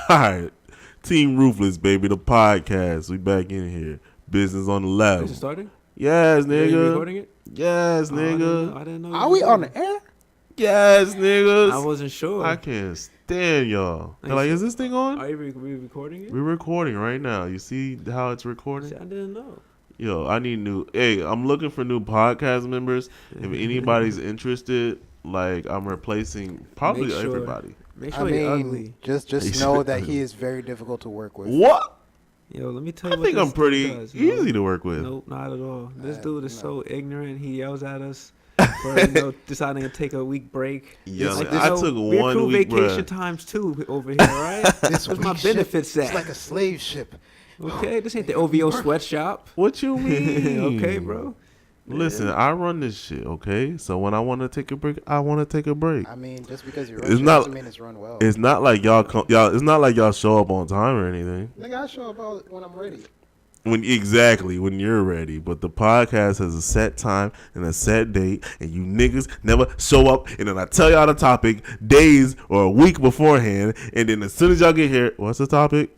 right. Team Ruthless, baby, the podcast. We back in here. Business on the left. Is it starting? Yes, Are you nigga. recording it? Yes, nigga. I didn't know. Are we on the air? Yes, niggas. I wasn't sure. I can't stand y'all. They're like, is this thing on? Are you recording it? We're recording right now. You see how it's recording? See, I didn't know. Yo, I need new. Hey, I'm looking for new podcast members. If anybody's interested, like I'm replacing probably everybody. Make sure you're ugly. Just know that he is very difficult to work with. What? Yo, let me tell you. I think I'm pretty easy to work with. Nope, not at all. This dude is so ignorant. He yells at us for deciding to take a week break. Yeah, like, I took we 1 week vacation times 2 over here, right? This my benefits at. It's like a slave ship. Okay, this ain't the OVO sweatshop. What you mean? Okay, bro. Listen, I run this shit, okay? So when I want to take a break, I want to take a break. I mean, just because you run doesn't mean it's run well. It's not like it's not like y'all show up on time or anything. Nigga, I show up when I'm ready. When you're ready. But the podcast has a set time and a set date, and you niggas never show up. And then I tell y'all the topic days or a week beforehand, and then as soon as y'all get here, what's the topic?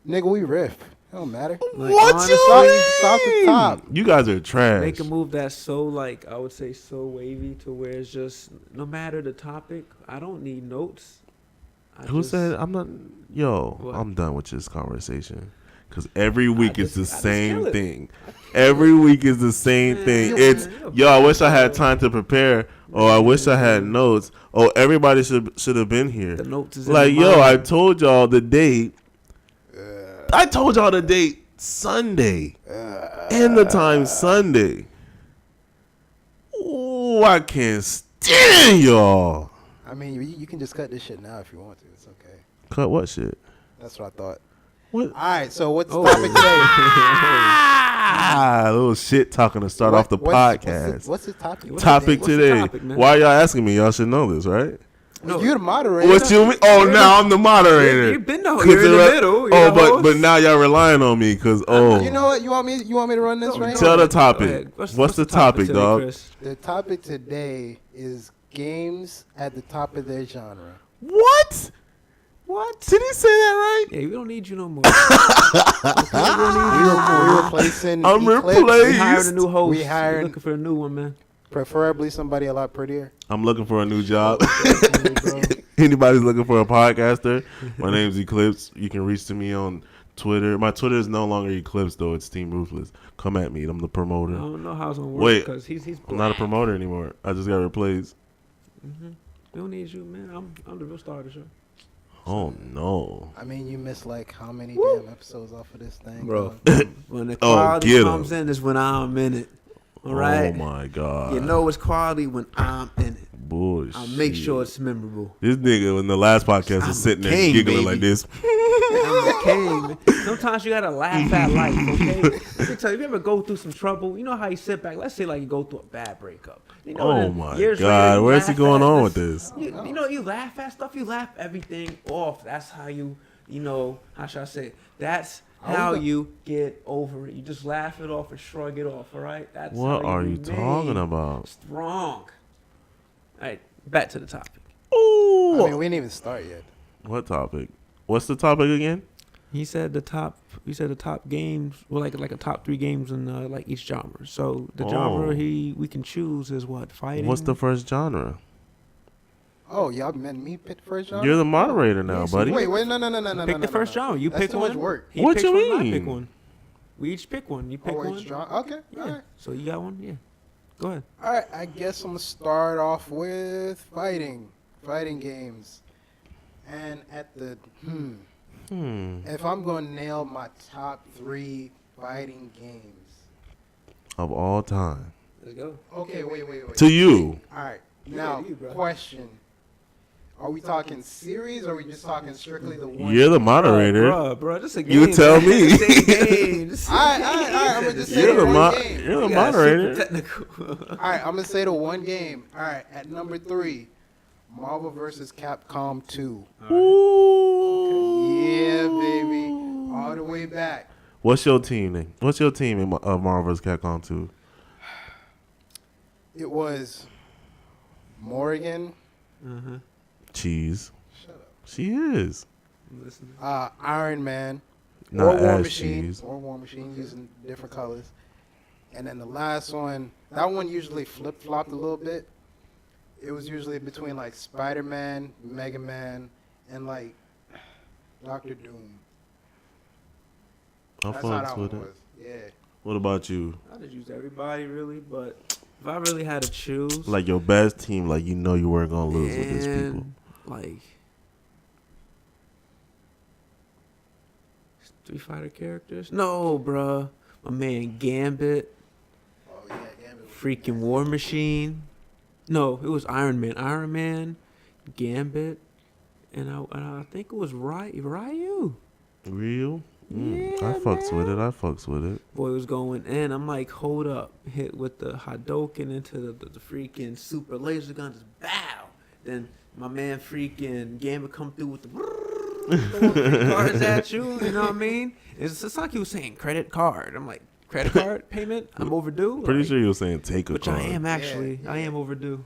Nigga, we riff. It don't matter. Like, what honestly, you start the top. You guys are trash. Make a move that's so, like, I would say so wavy to where it's just, no matter the topic, I don't need notes. Who said I'm not? Yo, what? I'm done with this conversation. Because every week is the same thing. Every week is the same thing. It's, yo, I wish I had time to prepare. Oh, I wish I had notes. Oh, everybody should have been here. The notes is like, yo, I told y'all the date. I told y'all the date Sunday. And the time Sunday. Oh, I can't stand y'all. I mean, you can just cut this shit now if you want to. It's okay. Cut what shit? That's what I thought. What? All right, so what's the topic today? A little shit talking to start off the podcast. What's the topic? Topic today. Why y'all asking me? Y'all should know this, right? No, you're the moderator. What you mean? Oh, now I'm the moderator. You've been you're in the middle. Oh, but now y'all relying on me because you know what? You want me to run this right? Tell the topic. What's the topic, dog? Chris? The topic today is games at the top of their genre. What? Did he say that right? Yeah, we don't need you no more. We're replacing. I'm replaced. We hired a new host. We're looking for a new one, man. Preferably somebody a lot prettier. I'm looking for a new job. Anybody's looking for a podcaster? My name's eclipsXe. You can reach to me on Twitter. My Twitter is no longer eclipsXe though. It's Team Ruthless. Come at me. I'm the promoter. I don't know how it's gonna work because he's I'm not a promoter anymore. I just got replaced. Mm-hmm. We don't need you, man. I'm the real star of the show. Oh no! I mean, you missed like how many damn episodes off of this thing, bro? When the quality comes in, is when I'm in it. All right. Oh my god! You know it's quality when I'm in it. Bullshit. I'll make sure it's memorable. This nigga in the last podcast was sitting there giggling baby. Like this. I'm the king, man. Sometimes you gotta laugh at life, okay? Let me tell you, if you ever go through some trouble, you know how you sit back. Let's say like you go through a bad breakup. You know, oh my god, where's he going on with this? You know, you laugh at stuff. You laugh everything off. That's how you know, how should I say it? That's how you get over it. You just laugh it off and shrug it off, all right? That's what are you talking about? Strong. All right, back to the topic. Ooh. I mean, we didn't even start yet. What topic? What's the topic again? He said the top games, well, like a top 3 games in like each genre. So the genre we can choose is what? Fighting. What's the first genre? Oh, y'all meant me pick the first genre? You're the moderator now, buddy. Wait, no. Pick the first genre. You pick one. That's too much work. What you mean? I pick one. We each pick one. You pick one. Okay. Yeah. All right. So you got one? Yeah. Go ahead. All right. I guess I'm gonna start off with fighting games, and at the if I'm gonna nail my top 3 fighting games of all time. Let's go. Okay. Wait. To you. All right. Now, question. Are we talking series or are we just talking strictly the one? You're the moderator. Bro, just a game. You tell me. All right. I'm going to just say You're the game. You're the moderator. All right. I'm going to say the one game. All right. At number 3, Marvel vs. Capcom 2. Right. Ooh. Yeah, baby. All the way back. What's your team name? What's your team in Marvel vs. Capcom 2? It was Morrigan. Cheese. Shut up. She is. I'm listening. Iron Man. Not War ass Machine. cheese. Or War Machine using different colors. And then the last one, that one usually flip-flopped a little bit. It was usually between like Spider-Man, Mega Man, and like Doctor Doom. I That's how fucks that with one it. was. Yeah. What about you? I just use everybody really, but if I really had to choose, Like your best team, like you know you weren't gonna lose with these people. like Street Fighter characters. No, bruh. My man Gambit, Oh yeah, Gambit. freaking War Machine. No, it was Iron Man. Iron Man, Gambit, and I think it was Ryu. Real? Yeah, I fucks man. with it. I fucks with it. Boy was going in. I'm like, hold up. Hit with the Hadouken into the freaking super laser gun. Just bow. Then my man freaking Gambit come through with the throwing free cards at you. You know what I mean? It's like he was saying credit card. I'm like, credit card payment? I'm overdue? Pretty Like, sure you were saying take a which card. I am actually. Yeah. I am overdue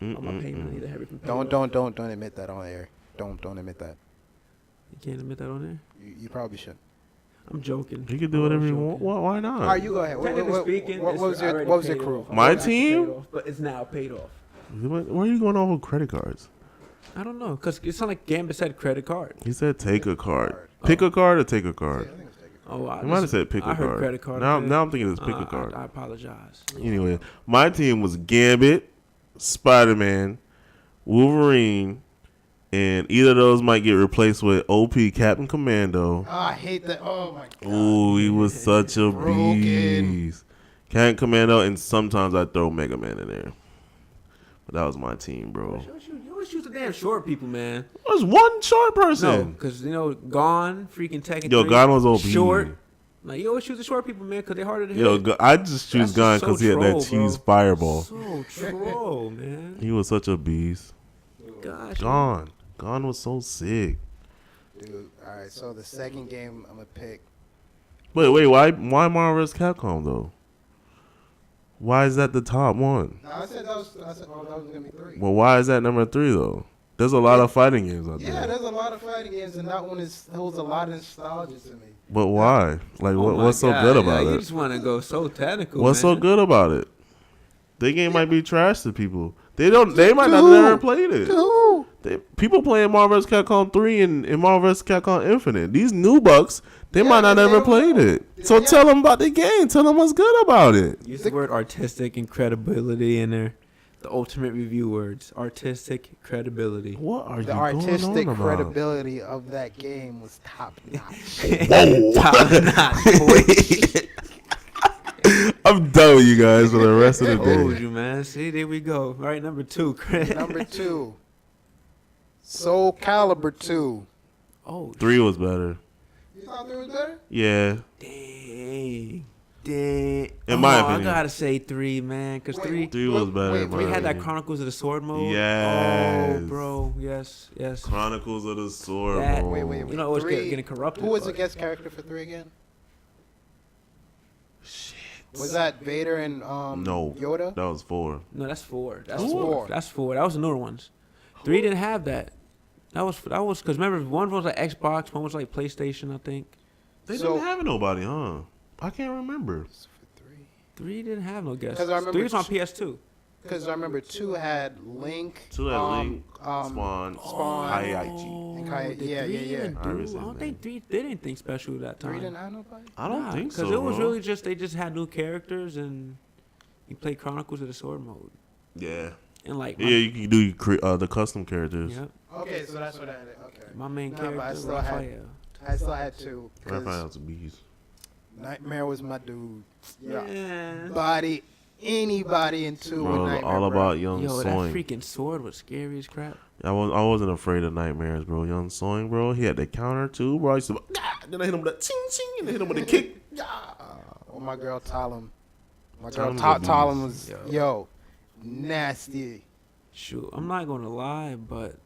on my payment. I need to hurry up and pay it off. Don't admit that on air. Don't admit that. You can't admit that on there? You probably should. I'm joking. You can do whatever you I'm want. joking. Why not? All right, you go ahead. Technically speaking, what it's was already your paid crew? off. My I had to pay team? it off, but it's now paid off. Why are you going off with credit cards? I don't know, because it's not like Gambit said credit card. He said take a card. Pick a card or take a Yeah, I card. think it's taken. Oh, He might have said pick a I heard card. credit card. Now man. I'm thinking it's pick a card. I apologize. Anyway, my team was Gambit, Spider-Man, Wolverine, and either of those might get replaced with OP Captain Commando. Oh, I hate that. Oh my god. Ooh, he was such a Broken. beast. Captain Commando, and sometimes I throw Mega Man in there. But that was my team, bro. You always choose the damn short people, man. There's one short No, person. because, Gone, freaking Tekken Yo, 3, Gon was OP. short. Like, you always choose the short people, man, because they're harder to hit. Yo, I just choose That's Gon so because he had that troll, cheese bro. fireball. So troll, man. He was such a beast. Gosh. Gon was so sick. Dude, all right. So the second game I'm gonna pick. Wait, why Marvel vs. Capcom though? Why is that the top one? No, I said that was gonna be 3. Well, why is that number 3 though? There's a lot of fighting games out Yeah, there. there's a lot of fighting games, and that one holds a lot of nostalgia to me. But why? Like, Oh my what's so God, good yeah, about You it? just want to go so technical, What's so man. good about it? The game might be trash to people. They might not have never played it. People playing Marvel vs. Capcom 3 and Marvel vs. Capcom Infinite. These new bucks, they might not they ever don't played know. it. So Yeah. tell them about the game. Tell them what's good about it. Use the word artistic and credibility in there. The ultimate review words. Artistic credibility. What are you The going artistic on about? credibility of that game was top notch. Top notch, boy. I'm done with you guys for the rest of the Told day. you, man. See, there we go. All right, number 2, Chris. Number 2, Soul Calibur 2. Oh, 3 was better. You thought 3 was better? Yeah. dang. In my opinion. I gotta say 3, man. Because Wait, 3 was better. in my 3 had that opinion. Chronicles of the Sword mode. Yes. Oh, bro. Yes. Chronicles of the Sword. That- mode. Wait. You know, it was 3 getting corrupted. Who was the but- guest character for 3 again? Shit. Was that Vader and No. Yoda? That was 4. No, that's 4. That's four. That's 4. That was the newer ones. 3 didn't have that. That was because remember one was like Xbox, one was like PlayStation, I think. They So- didn't have nobody, huh? I can't remember. For 3. 3 didn't have no guests. 'Cause I remember 3 was on two- PS2. Because I remember 2 had Link. 2 had Link, Spawn. Hayachi. And Kai- did yeah, 3 yeah, yeah. even I do- remember his I don't name. think 3 did anything special that 3 time. didn't have nobody? I don't think so. Because it was bro. really just they just had new characters and you played Chronicles of the Sword mode Yeah. and like Yeah, you can do the custom characters. yeah, Okay, so that's what I did. Okay. my main Nah, but I character still had- Raphael. I still had 2. 'cause Raphael's a beast. Nightmare was my dude. Yeah. Yeah. Body anybody in 2 with Bro, Nightmare. all bro. about Young Yo, that Soing. freaking sword was scary as crap. I wasn't afraid of nightmares, bro. Young Soing, bro. He had the counter too, bro. I used to then I hit him with a ching ching, and then hit him with a kick. Oh, my girl Talim. My girl Talim's a beast. Talim was, Yo. yo, nasty. Shoot, I'm not gonna lie, but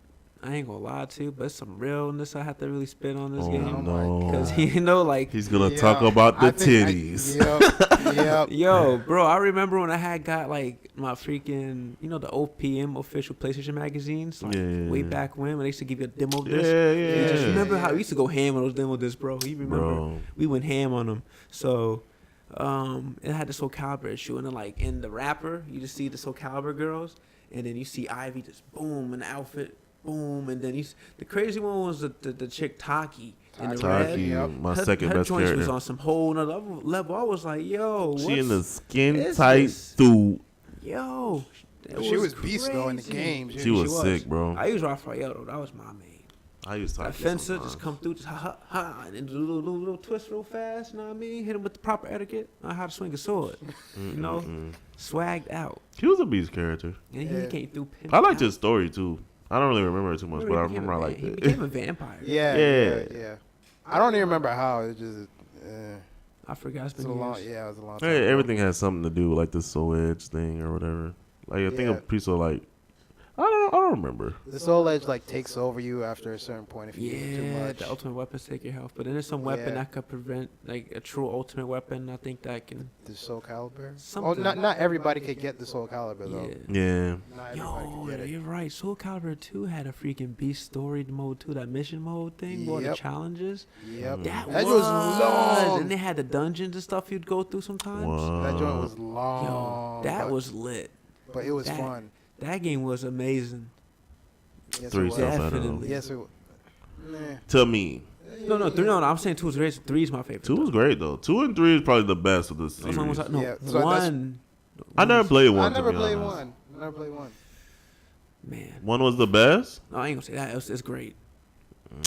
I ain't gonna lie to you, but it's some realness I have to really spit on this Oh game. my no. Because like He's gonna Yeah, talk about the I think titties. yeah. Yep. Yo, bro, I remember when I got like my freaking, the OPM official PlayStation magazines, like way back when they used to give you a demo disc. You just remember how we used to go ham on those demo discs, bro. You remember? We went ham on them. So, it had the Soul Calibur issue, and then like in the wrapper, you just see the Soul Calibur girls, and then you see Ivy just boom in the outfit, boom, and then the crazy one was the chick Taki. In the red, my second her best joints character. was on some whole nother level. I was like, yo, she in the skin tight suit. Yo, she was beast though in the game. She was sick, bro. I used Raphael though. That was my main. I used Taki. Fencer just come through, just and then do a little twist real fast. You know what I mean? Hit him with the proper etiquette on how to swing a sword. Swagged out. He was a beast character. And he came through. I liked his story too. I don't really remember it too much, but I remember I liked it. He became a vampire. Yeah. I don't even remember how. It just. I forgot. It's been a long. Yeah, it was a long time. Hey, everything has something to do with like the Soul Edge thing or whatever. Like I think a piece of like. I don't remember. The Soul Edge like takes over you after a certain point if you do too much. The ultimate weapons take your health, but then there's some weapon that could prevent like a true ultimate weapon. I think that can. The Soul Calibur. Something. Not everybody could get the Soul Calibur though. Yeah. You're right. Soul Calibur 2 had a freaking beast story mode too. That mission mode thing, all the challenges. Yep. That was long. And they had the dungeons and stuff you'd go through sometimes. That joint was long. Yo, that was lit. But it was fun. That game was amazing. Yes, 3 stuff definitely. Yes, it was. To me. No, 3. No, I'm saying 2 is great. 3 is my favorite. 2 was great though. 2 and 3 is probably the best of the series. One. I never played one. I never played one. Man. 1 was the best? No, I ain't gonna say that. It's great.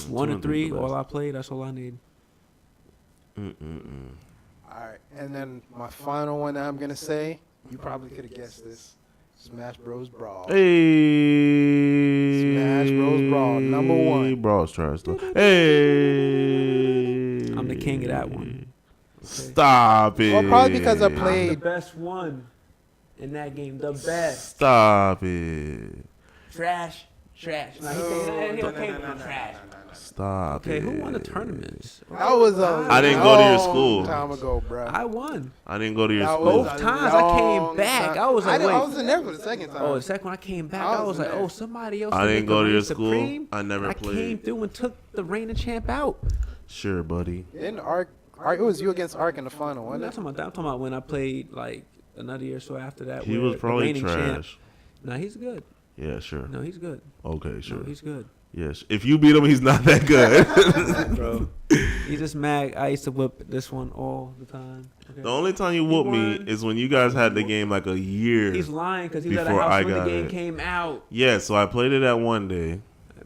1 and 3, all I played. That's all I need. All right, and then my final one that I'm gonna say, you probably could have guessed this. Smash Bros. Brawl. Hey. Smash Bros. Brawl, number 1. Brawl's trash though. Hey. I'm the king of that one. Okay. Stop it. Well, probably because I played. I'm the best one in that game. The best. Stop it. Trash. No, he came from trash. Stop it. Okay, who won the tournaments? That was I didn't go to your school. Time ago, bro. I won. I didn't go to your school. Both times I came back. I was like, wait. I wasn't there for the second time. Oh, the second one I came back. I was like, oh, somebody else. I didn't go to your school. Supreme. I never played. I came through and took the reigning champ out. Sure, buddy. Didn't Ark, it was you against Ark in the final, wasn't it? I'm talking about when I played like another year or so after that. He was probably trash. Nah, he's good. Yeah, sure. No, he's good. Okay, sure. No, he's good. Yes. If you beat him, he's not that good. Bro. He's just mad. I used to whip this one all the time. Okay. The only time you whooped me is when you guys had the game like a year. He's lying because he was at a house when the game came out. Yeah, so I played it at one day.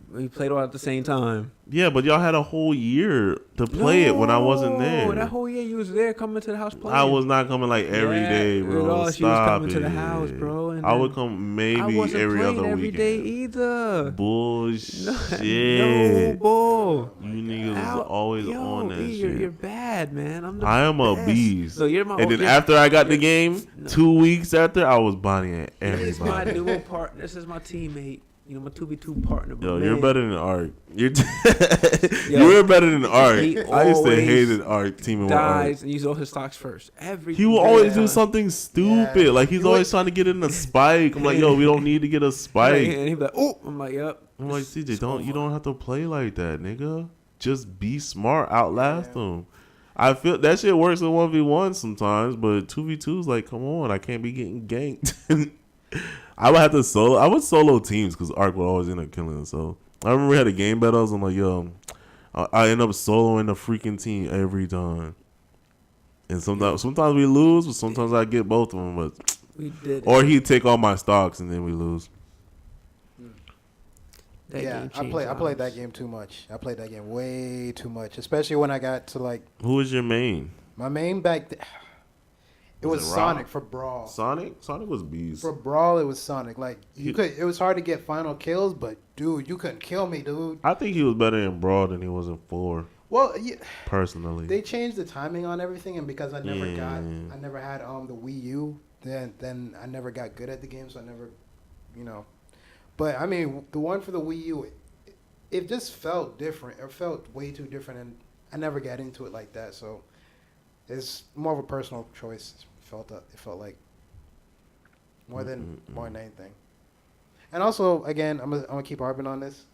We played all at the same time. Yeah, but y'all had a whole year to play it when I wasn't there. That whole year you was there coming to the house playing. I was not coming like every day, bro. She was coming to the house, bro. And I would come maybe every other weekend. Every day either. Bullshit. No bull. You niggas was always on that shit. You're bad, man. I am a beast. So you're my. And then after I got the game, 2 weeks after, I was bodying everybody. He's my duo partner. This is my teammate. You know, my 2v2 partner. Yo, you're better than Ark. You're better than Ark. I used to hate an Ark teaming with Ark. And use all his stocks first. He will always do something stupid. Like he's always trying to get in a spike. I'm like, yo, we don't need to get a spike. And he'd be like, oh, I'm like, yep. I'm like, CJ, you don't have to play like that, nigga. Just be smart, outlast them. I feel that shit works in 1v1 sometimes, but 2v2 is like, come on, I can't be getting ganked. I would have to solo. I would solo teams because Ark would always end up killing us. So I remember we had a game battles. I'm like, yo, I end up soloing the freaking team every time. And sometimes we lose, but sometimes I get both of them. But we did. Or he'd take all my stocks and then we lose. I played that game too much. I played that game way too much, especially when I got to like. Who was your main? My main back. It was Sonic for Brawl. Sonic was beast. For Brawl, it was Sonic. Like it was hard to get final kills, but dude, you couldn't kill me, dude. I think he was better in Brawl than he was in 4. Well, yeah, personally, they changed the timing on everything, and because I never had the Wii U, then I never got good at the game, so I never, But I mean, the one for the Wii U, it just felt different. It felt way too different, and I never got into it like that. So It's more of a personal choice. It felt like more than anything. And also, again, I'm gonna keep harping on this.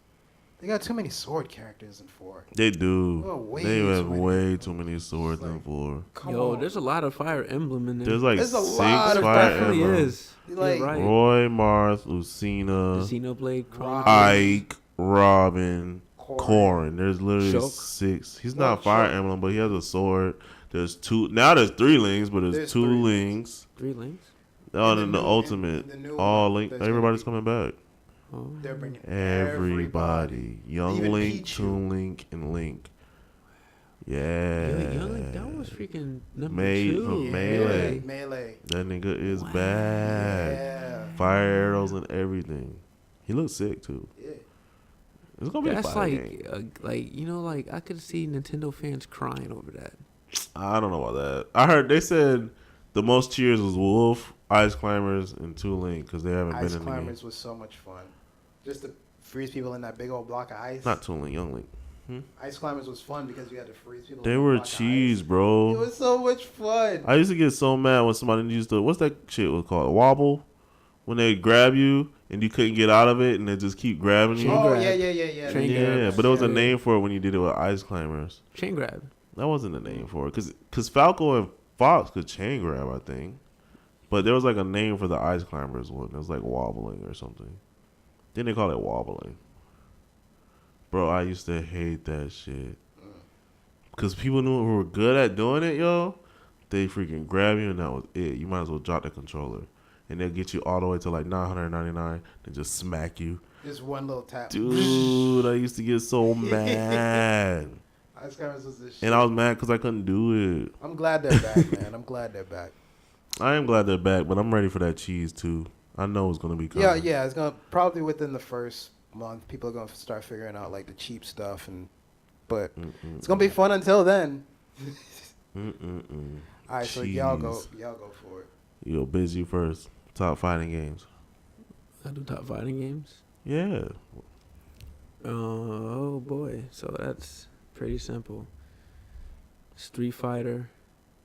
They got too many sword characters in 4. They do. They have way too many. many swords in 4. Yo, there's a lot of Fire Emblem in there. There's like There's a 6 lot of Fire definitely Emblem. is. Like, You're right. Roy, Marth, Lucina, Xenoblade Chronicles. Ike, Robin, Corrin. There's literally Shulk. 6. He's Well, not Fire Shulk. Emblem, but he has a sword. There's 2. Now there's 3 links, but there's 2 3 links. 3 links. Oh, And and the the new- ultimate. and the new All one link. that's gonna Everybody's be- coming back. Oh. They're bringing Everybody. Young Even Link, Pichu. Toon Link, and Link. Yo, Yeah. Young Link, that was freaking number Made 2. from Melee. Melee. That nigga is Wow. bad. Yeah. Fire arrows and everything. He looks sick too. Yeah. It's gonna be a That's fire game. like I could see Nintendo fans crying over that. I don't know about that. I heard they said the most cheers was Wolf, Ice Climbers, and Toon Link because they haven't Ice been in the game. Climbers was so much fun. Just to freeze people in that big old block of ice. Not Toon Link, Young Link. Ice Climbers was fun because you had to freeze people. They in a were block of cheese, ice. bro. It was so much fun. I used to get so mad when somebody used to, what's that shit was called? Wobble? When they grab you and you couldn't get out of it and they just keep grabbing you. Chain Oh grab. yeah. Chain Yeah, grab. but there was a Yeah. name for it when you did it with Ice Climbers. Chain grab. That wasn't the name for it. Because Falco and Fox could chain grab, I think. But there was like a name for the Ice Climbers one. It was like wobbling or something. Then they call it wobbling. Bro, I used to hate that shit. Because people knew who were good at doing it, yo. They freaking grab you and that was it. You might as well drop the controller. And they'll get you all the way to like $999 and just smack you. Just one little tap. Dude, I used to get so mad. Ice Climbers was this shit. And I was mad because I couldn't do it. I'm glad they're back, man. I'm glad they're back. I am glad they're back, but I'm ready for that cheese too. I know it's gonna be coming. Yeah. It's gonna probably within the first month, people are gonna start figuring out like the cheap stuff, but it's gonna be fun until then. All right, so y'all go for it. Yo, busy first. Top fighting games. I do top fighting games. Yeah. Oh boy, so that's pretty simple. Street Fighter,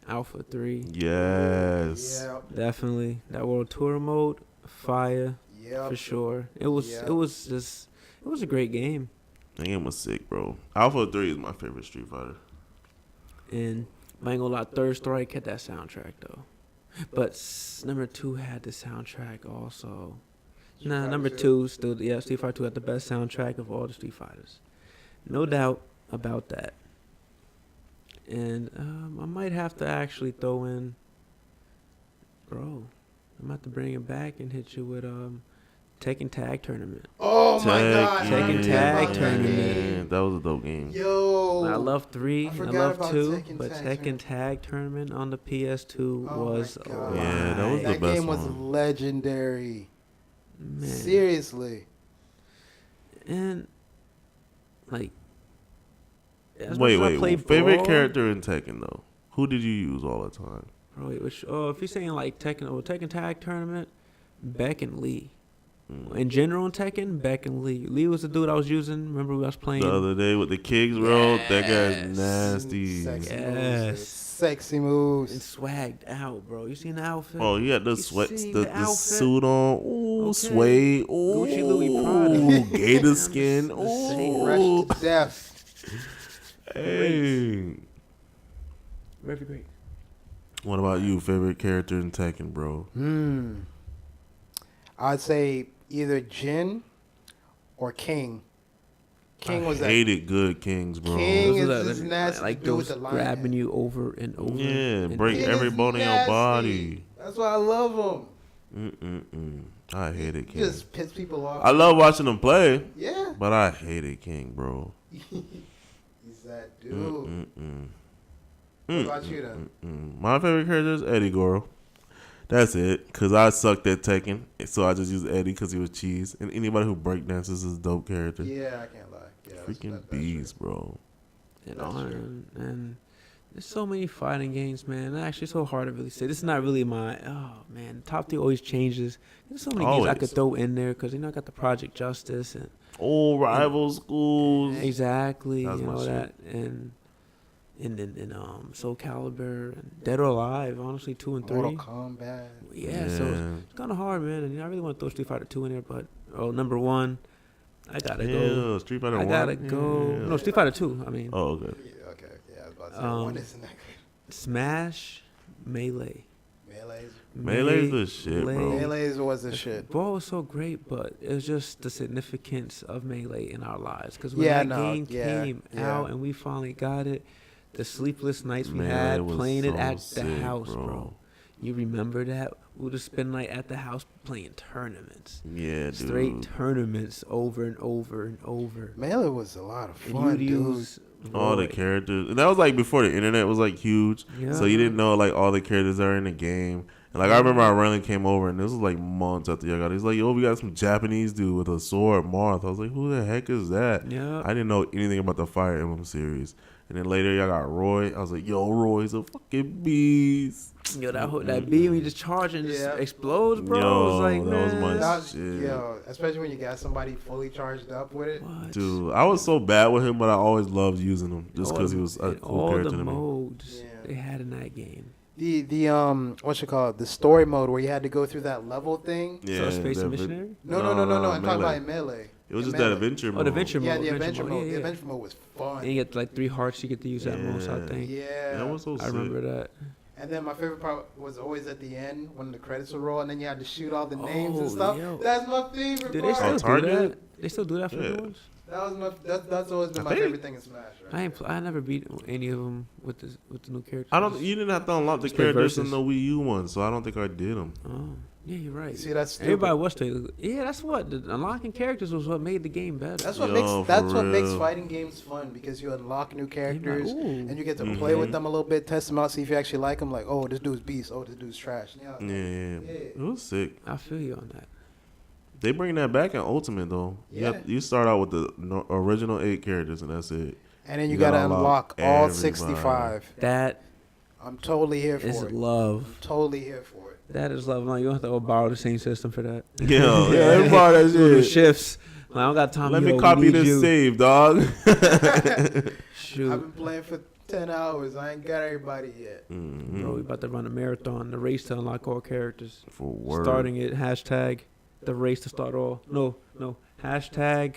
Alpha 3, Yes. Yep. definitely. That World Tour mode, fire Yep. for sure. It was a great game. That game was sick, bro. Alpha 3 is my favorite Street Fighter. And I ain't gonna lie, Third Strike had that soundtrack though. But number 2 had the soundtrack also. Nah, number 2 still, yeah, Street Fighter 2 had the best soundtrack of all the Street Fighters. No doubt about that. And I might have to actually throw in, bro, I'm gonna have to bring it back and hit you with Tekken Tag Tournament. Oh my god. Tekken Tag Tournament. That was a dope game. Yo. I love 3, I forgot love about 2, Tekken but Tag Tekken Tag Tournament on the PS2 Oh was my God. Yeah, that was the That best game was one. legendary. Man. Seriously. And like, as Wait. much as I play Favorite Brawl- character in Tekken though? Who did you use all the time? Bro, if you're saying like Tekken Tag Tournament, Beck and Lee. In general in Tekken, Beck and Lee. Lee was the dude I was using. Remember we was playing? The other day with the kicks, bro. That guy's Yes. nasty. Sexy Yes. moves. Sexy And moves. swagged out, bro. You seen the outfit? Oh, he had the You sweats, seen the the outfit? suit on. Ooh, Okay. suede. Ooh, Gucci Louis Prada. gator I'm skin. just saying. Fresh Ooh, to death. hey. Very great. What about you? Favorite character in Tekken, bro? I'd say either Jin or King. King was I that. hated good kings, bro. King is Those are this nasty like dude those with the lion grabbing head. you over and over. Yeah, and break King every is bone in your nasty. body. That's why I love him. I hated He King. just piss people off. I love watching him play, Yeah. but I hated King, bro. He's that dude. What Mm, about you then? My favorite character is Eddie Goro. That's it, because I sucked at Tekken, so I just used Eddie because he was cheese. And anybody who breakdances is a dope character. Yeah, I can't lie. Yeah, Freaking that's bees, bro. and That's on true. and there's so many fighting games, man. Actually, it's so hard to really say. This is not really my top 3 always changes. There's so many games I could Always. throw in there because I got the Project Justice and Old rival schools. exactly That was my shit. that and in Soul Calibur and Dead or Alive, honestly, 2 and 3. Mortal Kombat. Yeah, so it's kind of hard, man. And I really want to throw Street Fighter 2 in there, but number 1, I gotta go. Street Fighter 1. I gotta go. Yeah. No, Street Fighter 2. I mean. Oh, okay. Yeah, okay. Yeah, I was about to say one isn't that good. Smash, Melee. Melee's the shit, bro. Melee's was the shit. Ball was so great, but it was just the significance of Melee in our lives. Because when game came out and we finally got it, the sleepless nights we had playing it at the house, bro. You remember that? We would just spend night at the house playing tournaments. Yeah, dude. Straight tournaments over and over and over. Melee was a lot of fun, dude. All the characters. And that was like before the internet was like huge. Yeah. So you didn't know like all the characters that are in the game. And like I remember I randomly came over and this was like months after y'all got it. He's like, yo, we got some Japanese dude with a sword, Marth. I was like, who the heck is that? Yeah. I didn't know anything about the Fire Emblem series. And then later y'all got Roy. I was like, yo, Roy's a fucking beast. Yo, that beam when you just charge and just explodes, bro. Yo, it was like, that was my shit. Yo, especially when you got somebody fully charged up with it. What? Dude, I was so bad with him, but I always loved using him just because he was a cool character to me. All the modes they had in that game. The what you call it? The story mode where you had to go through that level thing. Yeah, Space Missionary? No. I'm talking about Melee. It was just that adventure mode. Oh, the adventure mode. Yeah, the adventure mode. The adventure mode was fun. And you get like 3 hearts. You get to use that most, I think. Yeah. That was so sick. I remember that. And then my favorite part was always at the end when the credits would roll, and then you had to shoot all the names and stuff. Yo. That's my favorite Did part. they still do that? They still do that for new ones? That's always been my favorite thing in Smash. Right? I never beat any of them with the new characters. You didn't have to unlock the characters in the Wii U one, so I don't think I did them. Oh, yeah, you're right. See, that's stupid. Everybody was that's what unlocking characters was what made the game better. That's what makes fighting games fun, because you unlock new characters and you get to play with them a little bit, test them out, see if you actually like them. Like, oh, this dude's beast. Oh, this dude's trash. Yeah. It was sick. I feel you on that. They bring that back in Ultimate though. Yeah. You start out with the original 8 characters and that's it. And then you gotta unlock all 65. That I'm totally here for is it. love. I'm totally here for it. That is love. Like, you don't have to go borrow the same system for that. Yeah, they borrow that shit. Shifts. Like, I don't got time. Let me copy this save, dog. Shoot. I've been playing for 10 hours. I ain't got everybody yet. Mm-hmm. Bro, we about to run a marathon, the race to unlock all characters. For word. Starting it, hashtag the race to start all. No. Hashtag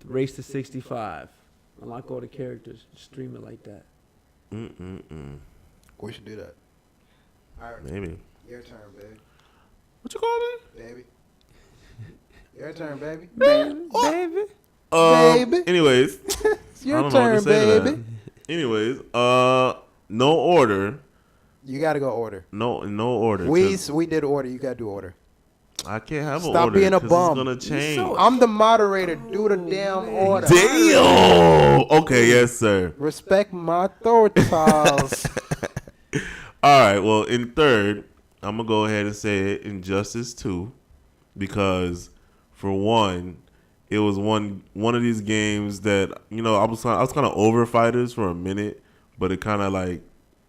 the race to 65. Unlock all the characters. Stream it like that. We should do that. All right. Maybe. Your turn, baby. What you call me? Baby. Your turn, baby. Baby. Baby. Anyways. It's your turn, baby. Anyways, no order. You gotta go order. No order. We did order. You gotta do order. I can't have an Stop order. being a bum. It's gonna change. I'm the moderator. Do the damn order. Damn. Okay, yes, sir. Respect my thoughts. All right. Well, in third, I'm gonna go ahead and say it, Injustice 2, because for one, it was one of these games that I was kind of over fighters for a minute, but it kind of like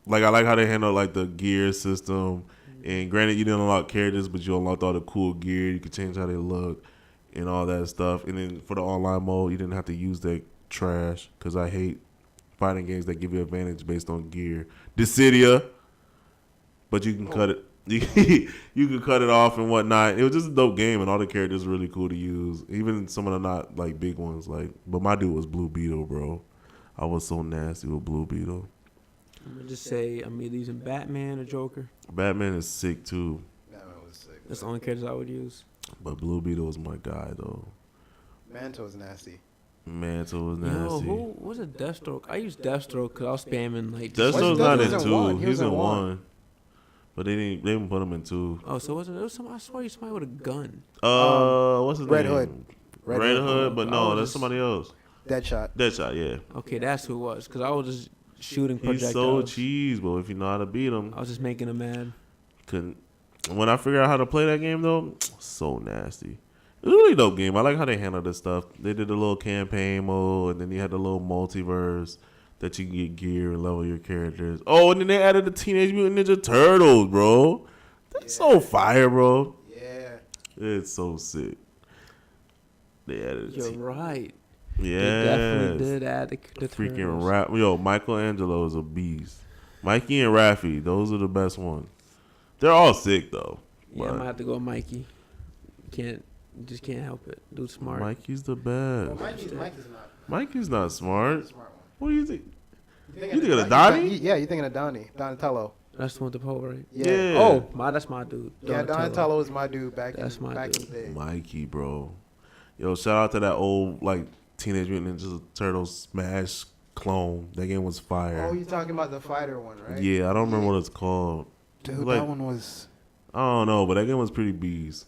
I like how they handle like the gear system. And granted, you didn't unlock characters, but you unlocked all the cool gear. You could change how they look and all that stuff. And then for the online mode, you didn't have to use that trash, because I hate fighting games that give you advantage based on gear. Dissidia, but you can cut it. You can cut it off and whatnot. It was just a dope game, and all the characters were really cool to use. Even some of the not like big ones, but my dude was Blue Beetle, bro. I was so nasty with Blue Beetle. I'm gonna just say I'm either using Batman or Joker. Batman is sick too. Batman was sick. That's the only characters I would use. But Blue Beetle was my guy though. Manto's nasty. Mantle was nasty. Yo, who was it? Deathstroke. I used Deathstroke because I was spamming like. Deathstroke's not in 2. He was in 1. But they didn't put him in 2. Oh, so it was some? I swear you somebody with a gun. What's his Red name? Hood. Red Hood, but no, that's somebody else. Deadshot, yeah. Okay, that's who it was. Because I was just shooting projectiles. He's so cheese, but if you know how to beat him. I was just making him mad. When I figured out how to play that game, though, so nasty. It was a really dope game. I like how they handled this stuff. They did a little campaign mode, and then you had the little multiverse that you can get gear and level your characters. Oh, and then they added the Teenage Mutant Ninja Turtles, bro. That's so fire, bro. Yeah. It's so sick. They added You're right. Yeah. They definitely did add the freaking turtles. Yo, Michelangelo is a beast. Mikey and Raffi, those are the best ones. They're all sick though. Yeah, I'm gonna have to go with Mikey. Just can't help it. Dude's smart. Mikey's the Well, best. Mikey's not. Mikey's not smart. He's a smart one. What do you think? You You thinking of Donnie? Yeah, you're thinking of Donatello. That's the one with the pole, right? Yeah. Oh, that's my dude. Yeah, Donatello is my dude back That's in my the dude. day. Mikey, bro. Yo, shout out to that old like Teenage Mutant Ninja Turtles Smash clone. That game was fire. Oh, you're talking about the fighter one, right? Yeah, I don't remember what it's called. Dude, Like, that one was... I don't know, but that game was pretty beast.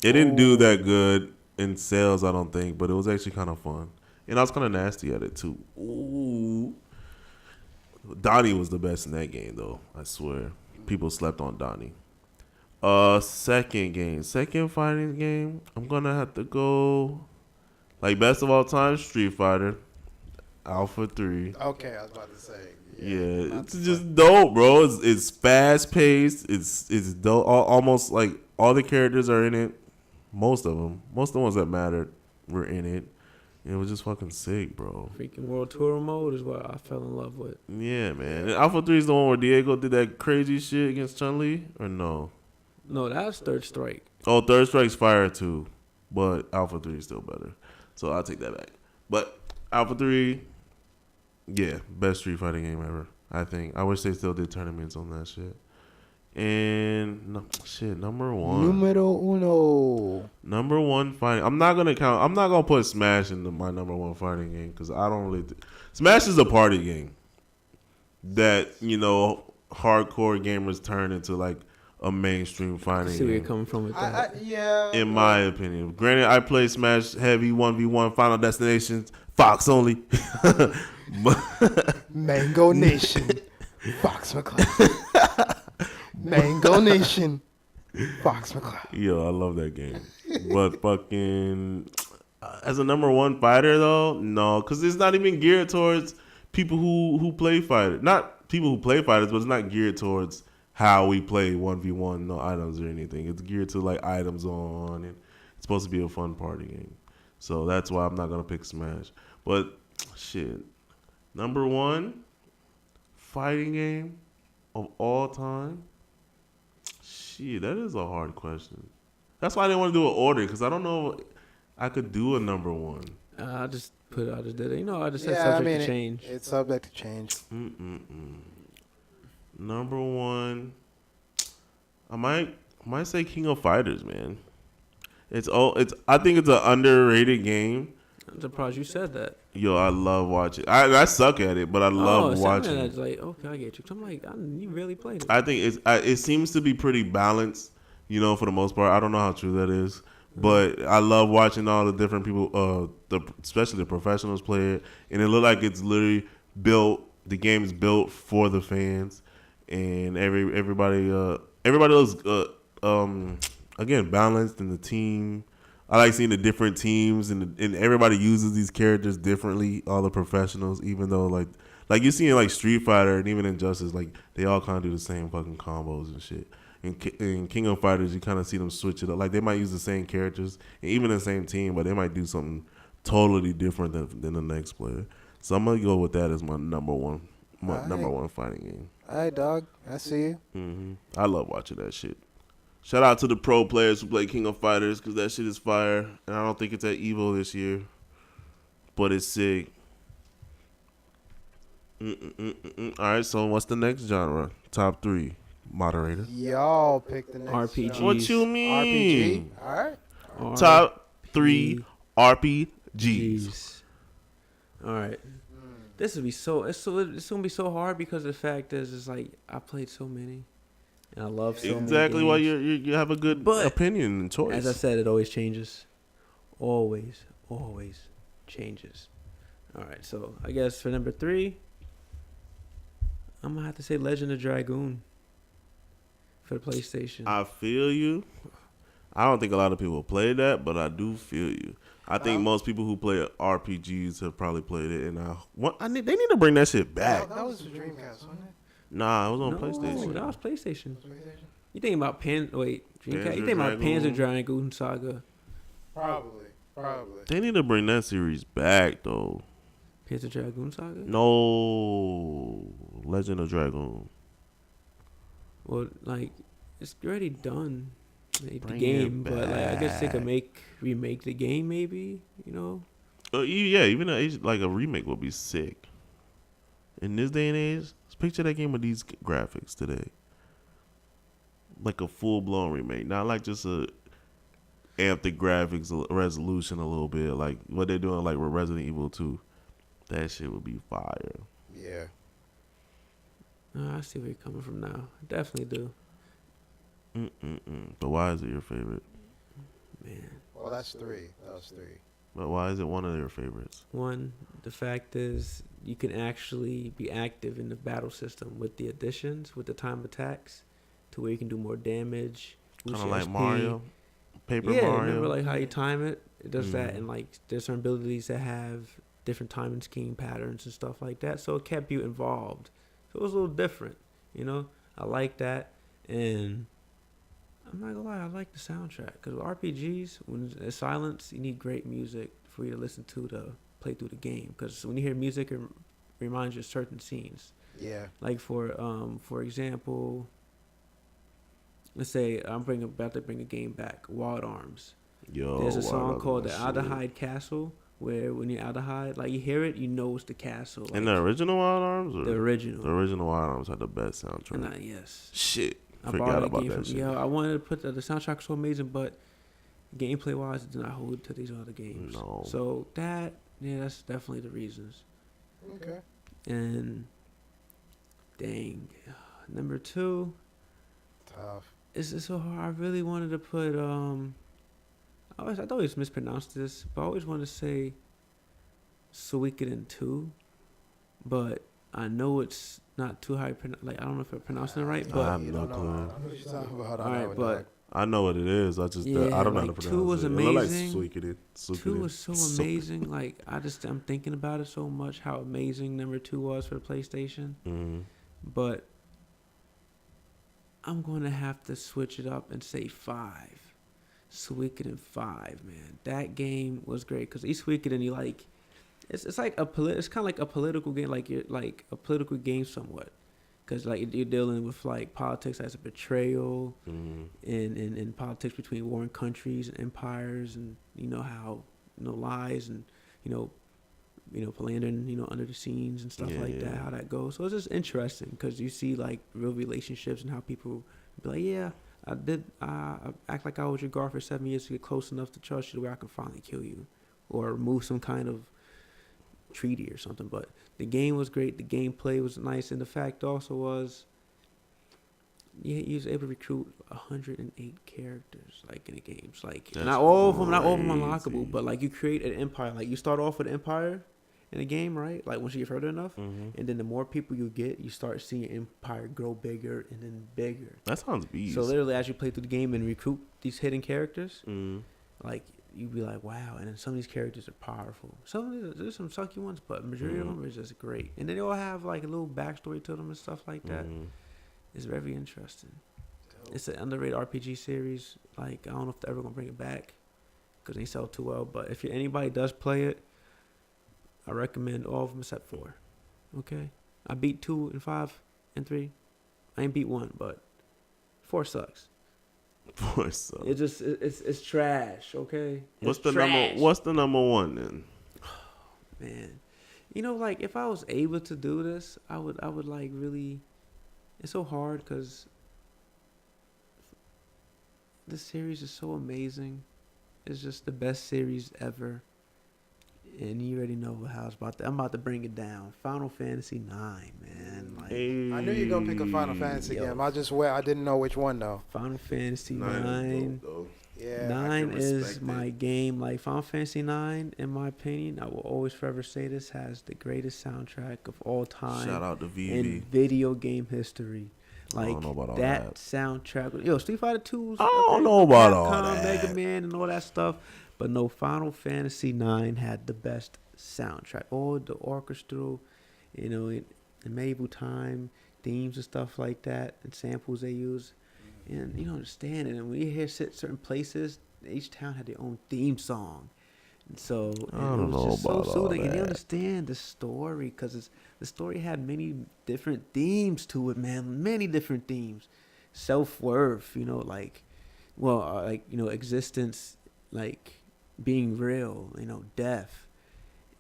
It didn't do that good in sales, I don't think, but it was actually kind of fun. And I was kind of nasty at it, too. Ooh. Donnie was the best in that game, though. I swear. People slept on Donnie. Second fighting game, I'm going to have to go, like, best of all time, Street Fighter. Alpha 3. Okay, I was about to say. Yeah, it's just dope, bro. It's fast paced. It's dope. Almost like all the characters are in it. Most of them. Most of the ones that mattered were in it. And it was just fucking sick, bro. Freaking World Tour mode is what I fell in love with. Yeah, man. And Alpha 3 is the one where Diego did that crazy shit against Chun-Li? Or no? No, that's Third Strike. Oh, Third Strike's fire too. But Alpha 3 is still better. So I'll take that back. But Alpha 3, yeah, best Street Fighting game ever, I think. I wish they still did tournaments on that shit. And number one. Numero uno. Number one fighting. I'm not gonna put Smash into my number one fighting game because I don't really. Smash is a party game that hardcore gamers turn into like a mainstream fighting I see game. where you're coming from with that. Yeah. In my opinion, granted, I play Smash heavy 1v1 Final Destinations, Fox only. Mango Nation. Fox McCloud. Mango Nation. Fox McCloud. Yo, I love that game. But fucking, as a number one fighter though, no, because it's not even geared towards people who play fighters. Not people who play fighters, but it's not geared towards how we play 1v1, no items or anything. It's geared to like items on, and it's supposed to be a fun party game. So that's why I'm not gonna pick Smash. But shit, number one fighting game of all time. Shit, that is a hard question. That's why I didn't want to do an order because I don't know if I could do a number one. I just did it. I just said subject to change. It's subject to change. Number one, I might say King of Fighters, man. I think it's an underrated game. I'm surprised you said that. Yo, I love watching. I suck at it, but I love watching. It's like, okay, I get you. I'm like, you really played it. I think it seems to be pretty balanced, for the most part. I don't know how true that is, but I love watching all the different people, especially the professionals play it, and it look like it's literally built. The game is built for the fans, and everybody looks again balanced in the team. I like seeing the different teams and everybody uses these characters differently. All the professionals, even though like you see in like Street Fighter and even Injustice, like they all kind of do the same fucking combos and shit. In King of Fighters, you kind of see them switch it up. Like they might use the same characters and even the same team, but they might do something totally different than the next player. So I'm gonna go with that as my number one fighting game. All right, dog. I see you. I love watching that shit. Shout out to the pro players who play King of Fighters because that shit is fire. And I don't think it's at EVO this year. But it's sick. All right, so what's the next genre? Top 3. Moderator. Y'all pick the next RPG. genre. What you mean? RPG? All right. Top 3 RPGs. Jeez. All right. This would be it's gonna be so hard because the fact is, it's like I played so many, and I love so many. Exactly why games. you have a good opinion and choice. As I said, it always changes. Always changes. All right, so I guess for number 3, I'm gonna have to say Legend of Dragoon for the PlayStation. I feel you. I don't think a lot of people play that, but I do feel you. I think most people who play RPGs have probably played it, and they need to bring that shit back. That was the Dreamcast, wasn't it? Nah, it was on PlayStation. That was PlayStation. You thinking about Dreamcast? You thinking about Dragoon. Panzer Dragoon Saga? Probably. They need to bring that series back, though. Here's the Dragoon Saga? No. Legend of Dragoon. Well, like, it's already done. Like, the Bring game, it but like I guess they could back. remake the game, maybe. You know, Yeah, even like a remake would be sick. In this day and age, let's picture that game with these graphics today. Like a full blown remake, not like just a amp the graphics resolution a little bit, like what they're doing like with Resident Evil 2. That shit would be fire. Yeah. I see where you're coming from now. I definitely do, But why is it your favorite? man. Well, that's 3. That was 3. But why is it one of your favorites? One, the fact is you can actually be active in the battle system with the additions, with the time attacks, to where you can do more damage. Kind boost of your like SP. Mario, Paper Yeah, Mario. remember like how you time it? It does that, Mhm. and like there's certain abilities that have different timing scheme patterns and stuff like that. So it kept you involved. So it was a little different, you know. I like that, and I'm not gonna lie, I like the soundtrack because RPGs, when it's silence, you need great music for you to listen to play through the game. Because when you hear music, it reminds you of certain scenes. Yeah. Like for example, let's say about to bring a game back, Wild Arms. Yo, There's a wow, song that's called my the shit. Aldehide Castle, where when you're Aldehide, like you hear it, you know it's the castle. Like, And the original Wild Arms? Or the original. The original Wild Arms had the best And soundtrack. yes. Shit. I Forgot bought that about game that from, shit. yo, I wanted to put the soundtrack was so amazing, but gameplay wise, it did not hold to these other games. No. So that's definitely the reasons. Okay. And dang, number 2, Tough. it's so hard. I really wanted to put I always mispronounced this, but I always wanted to say Suikoden 2, but I know it's not too high. Like I don't know if I'm pronouncing it right, I but have You no don't know. clue. I know what you're talking about. all right, but I know what it is. I just Yeah, I don't know how like, to 2 pronounce was it. It look amazing. like Suikoden. 2 was so amazing. Like I'm thinking about it so much how amazing number 2 was for the PlayStation. Mm-hmm. But I'm going to have to switch it up and say 5. Suikoden 5, man. That game was great because each Suikoden you like, it's like it's kind of like a political game, like you're like a political game somewhat, because like you're dealing with like politics as a betrayal, Mm-hmm. and politics between warring countries and empires, and you know how lies and you know philandering under the scenes and stuff like that, how that goes. So it's just interesting because you see like real relationships and how people be like, yeah, I act like I was your guard for 7 years to get close enough to trust you to where I can finally kill you or remove some kind of treaty or something. But the game was great, the gameplay was nice, and the fact also was you was able to recruit 108 characters like in the games. Like That's not all of them crazy. unlockable, but like you create an empire. Like you start off with an empire in a game, right? Like once you get further enough, Mm-hmm. and then the more people you get, you start seeing your empire grow bigger and then bigger. That sounds beast. So literally, as you play through the game and recruit these hidden characters, Mm-hmm. like you'd be like, wow. And then some of these characters are powerful. There's some sucky ones, but majority of them are just great. And then they all have like a little backstory to them and stuff like that. Mm-hmm. It's very interesting. It's an underrated RPG series. Like I don't know if they're ever gonna bring it back because they sell too well. But if anybody does play it, I recommend all of them except 4. Okay, I beat 2 and 5 and 3. I ain't beat 1, but 4 sucks. It just it's trash. Okay, What's It's the trash. number? What's the number 1 then? Man, like if I was able to do this, I would like really. It's so hard because this series is so amazing. It's just the best series ever. And you already know how it's about to. I'm about to bring it down. Final Fantasy 9, man. Like I knew you were gonna pick a Final Fantasy Yo. game. I didn't know which one though. Final Fantasy 9 9. Yeah. 9 can is respect my it. game. Like Final Fantasy 9, in my opinion, I will always forever say this has the greatest soundtrack of all time Shout out to VV. in video game history. I Like don't know about all that that. soundtrack. Yo, Street Fighter 2. I don't know about all Capcom, that. Mega Man, and all that stuff. But no, Final Fantasy 9 had the best soundtrack. All the orchestral, in medieval time themes and stuff like that, and samples they use. And you don't understand it. And when you hear certain places, each town had their own theme song. So I it don't was know just so about all soothing, and you that. understand the story because the story had many different themes to it, man. Many different themes, self worth, like, well, like existence, like being real, death,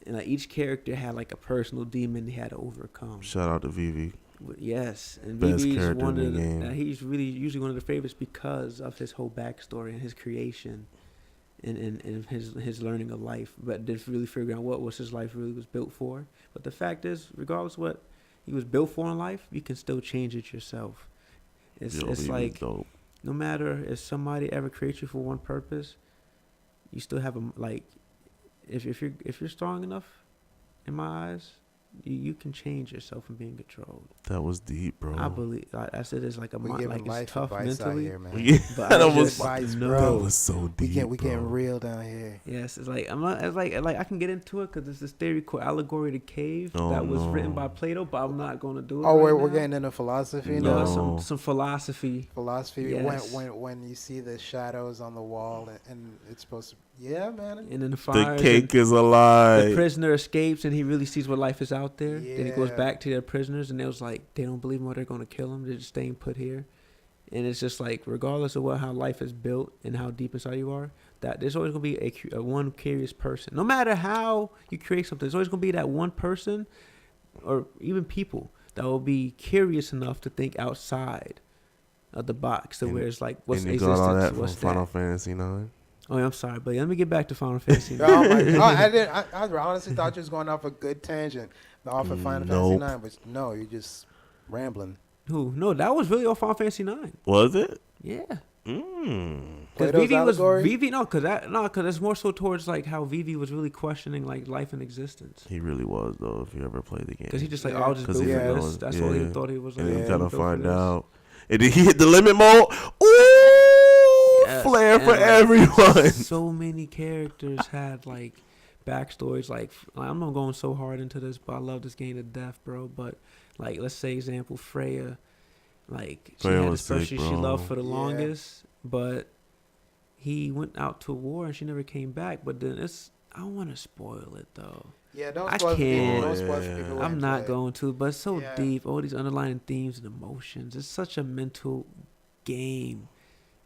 and like each character had like a personal demon they had to overcome. Shout out to Vivi. Yes, and Best Vivi's character one in of the game. he's really usually one of the favorites because of his whole backstory and his creation, and his learning of life. But didn't really figure out what was his life really was built for. But the fact is, regardless of what he was built for in life, you can still change it yourself. It's Vivi's like dope. no matter if somebody ever creates you for one purpose, you still have a like. If you're strong enough, in my eyes, you can change yourself from being controlled. That was deep, bro. I believe I said it's like a We mind, giving like life it's tough advice out mentally. here, man. Yeah, But that I was just advice, know. bro. that was so deep. We bro. getting real down here. Yes, it's like I'm not. It's like I can get into it because it's this theory called allegory to cave Oh, that was no. written by Plato, but I'm not going to do it. Oh, right we're now. getting into philosophy No. now. Some philosophy. Philosophy. Yes. When you see the shadows on the wall and it's supposed to. Yeah, man. And then the The fire. cake is a The lie. prisoner escapes and he really sees what life is out there. Then he goes Yeah. back to their prisoners and they was like, they don't believe him or they're going to kill him. They're just staying put here. And it's just like, regardless of how life is built and how deep inside you are, that there's always going to be a one curious person. No matter how you create something, there's always going to be that one person or even people that will be curious enough to think outside of the box. So where it's like, what's And you existence? got all that from What's Final that? Fantasy 9. Oh, yeah, I'm sorry, but let me get back to Final Fantasy. Oh my God. I didn't. I honestly thought you was going off a good tangent off of Final Fantasy Nope. 9, but no, you're just rambling. Who? No, that was really all Final Fantasy 9. Was it? Yeah. Mm. Because Plato's Vivi was allegory? Vivi. Because it's more so towards like how Vivi was really questioning like life and existence. He really was, though, if you ever played the game. Because he just like, Yeah. I'll just 'Cause build he for was this. going- That's what he yeah. thought he was. And Like, then you Yeah. gotta built for find this. out. And then he hit the limit mode. Ooh! Yes, Flair and, for like, everyone. So many characters had like backstories. Like I'm not going so hard into this, but I love this game to death, bro. But like, let's say example Freya. Like she Freya had was this person sick, she bro. loved for the Yeah. longest, but he went out to war and she never came back. But then I don't want to spoil it though. Yeah, don't I spoil for people. can't. Don't spoil for people. who I'm ain't not played. going to, but it's so Yeah. deep. All these underlying themes and emotions. It's such a mental game,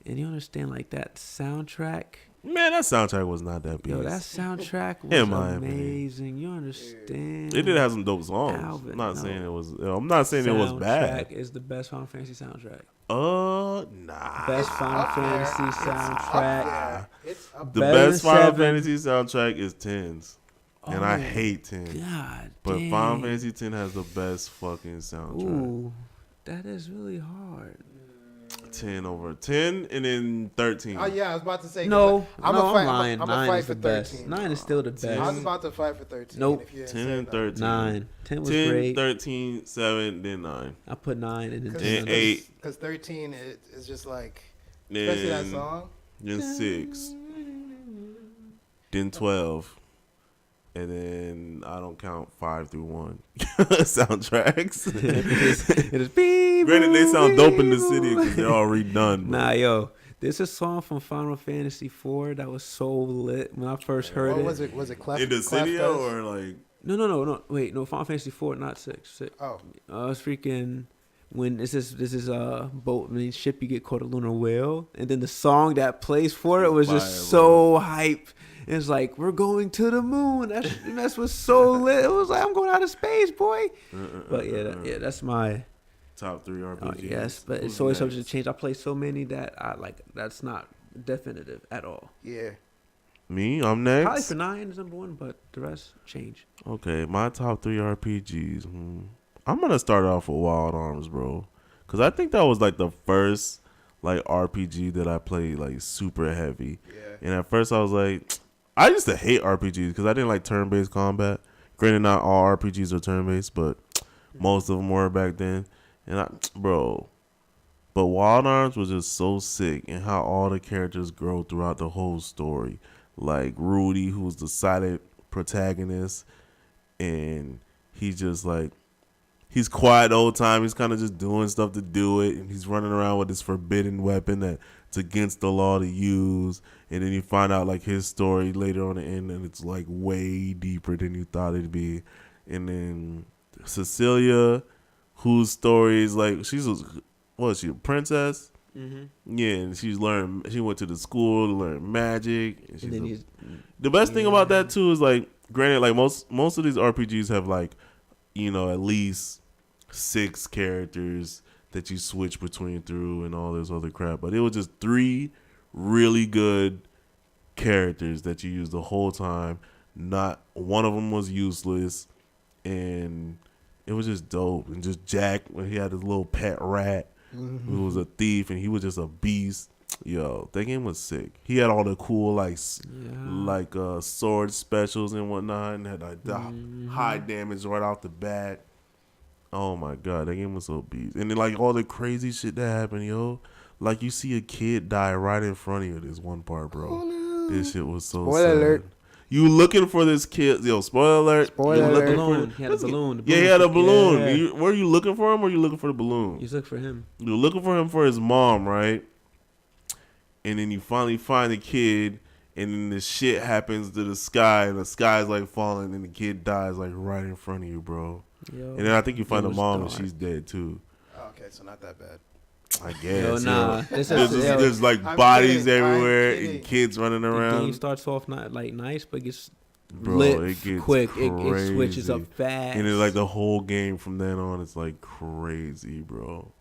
and you understand like that soundtrack. Man, that soundtrack was not that Yo, beast. that soundtrack was In my opinion. amazing. You understand? It did have some dope songs. Alvin, I'm not no. saying it was. I'm not saying it was bad. Soundtrack is the best Final Fantasy soundtrack. Nah. Best Final up there. Fantasy It's up soundtrack. there. It's up The better best than Final 7. Fantasy soundtrack is 10's. And I Oh, hate 10. God, But dang. Final Fantasy 10 has the best fucking soundtrack. Ooh, that is really hard. 10 over 10 and then 13. Oh yeah, I was about to say. 'cause No, I'm no, a fight. I'm lying. I'm a 9 fight is for the best. 13. 9 is still the best. I was about to fight for 13. Nope. If you didn't 10 say and that. 13. 9. 10 was 10, great. 13, 7, then 9. I put 9 and then 'Cause- 10. And 8. Because 13 is just like, especially that Then, song. then 6. Then 12. And then I don't count 5 through 1 soundtracks. It is beep. Granted, they sound dope in the beep, city because they're all redone. Nah, yo, there's a song from Final Fantasy IV that was so lit when I first heard What it. was it? Was it Clef? In the city Clef or like. No. Wait, no, Final Fantasy IV, not 6. Oh, It's freaking when this is a boat, I mean, ship you get called a lunar whale, and then the song that plays for it was just Fire, so hype. It's like we're going to the moon. That was so lit. It was like I'm going out of space, boy. But yeah, that's my. Top 3 RPGs. Yes, but Who's it's always next? subject to change. I play so many that I like. That's not definitive at all. yeah. Me? I'm Probably next? for 9 is number 1, but the rest change. Okay, my top 3 RPGs. I'm going to start off with Wild Arms, bro. Because I think that was like the first like RPG that I played like super heavy. Yeah. And at first I was like, I used to hate RPGs because I didn't like turn-based combat. Granted, not all RPGs are turn-based, but most of them were back then. And but Wild Arms was just so sick and how all the characters grow throughout the whole story. Like Rudy, who's the silent protagonist, and he just like he's quiet the whole time. He's kind of just doing stuff to do it, and he's running around with this forbidden weapon that's against the law to use. And then you find out like his story later on the end, and it's like way deeper than you thought it'd be. And then Cecilia, whose story is like was she a princess? Mm-hmm. Yeah, and she went to the school to learn magic. And the best thing about that too is like, granted, like most of these RPGs have like, you know, at least 6 characters that you switch between through and all this other crap. But it was just 3 really good characters that you used the whole time. Not one of them was useless, and it was just dope. And just Jack, when he had his little pet rat, who was a thief, and he was just a beast. Yo, that game was sick. He had all the cool sword specials and whatnot, and had like the high damage right off the bat. Oh my god, that game was so beast. And then like all the crazy shit that happened, yo. Like you see a kid die right in front of you. This one part, bro. Oh, no. This shit was so sad. Alert. You looking for this kid? Yo, spoiler alert. Spoiler alert. He had a balloon. Yeah, he had a balloon. Yeah. Were you looking for him, or were you looking for the balloon? You look for him. You're looking for him for his mom, right? And then you finally find the kid, and then this shit happens to the sky, and the sky's like falling, and the kid dies like right in front of you, bro. Yo, and then I think you find the mom, dark. And she's dead too. Oh, okay, so not that bad. I guess. Yo, nah. There's like bodies everywhere and kids running around. The game starts off not like nice, but gets lit it gets quick. It switches up fast. And it's like the whole game from then on, it's like crazy, bro.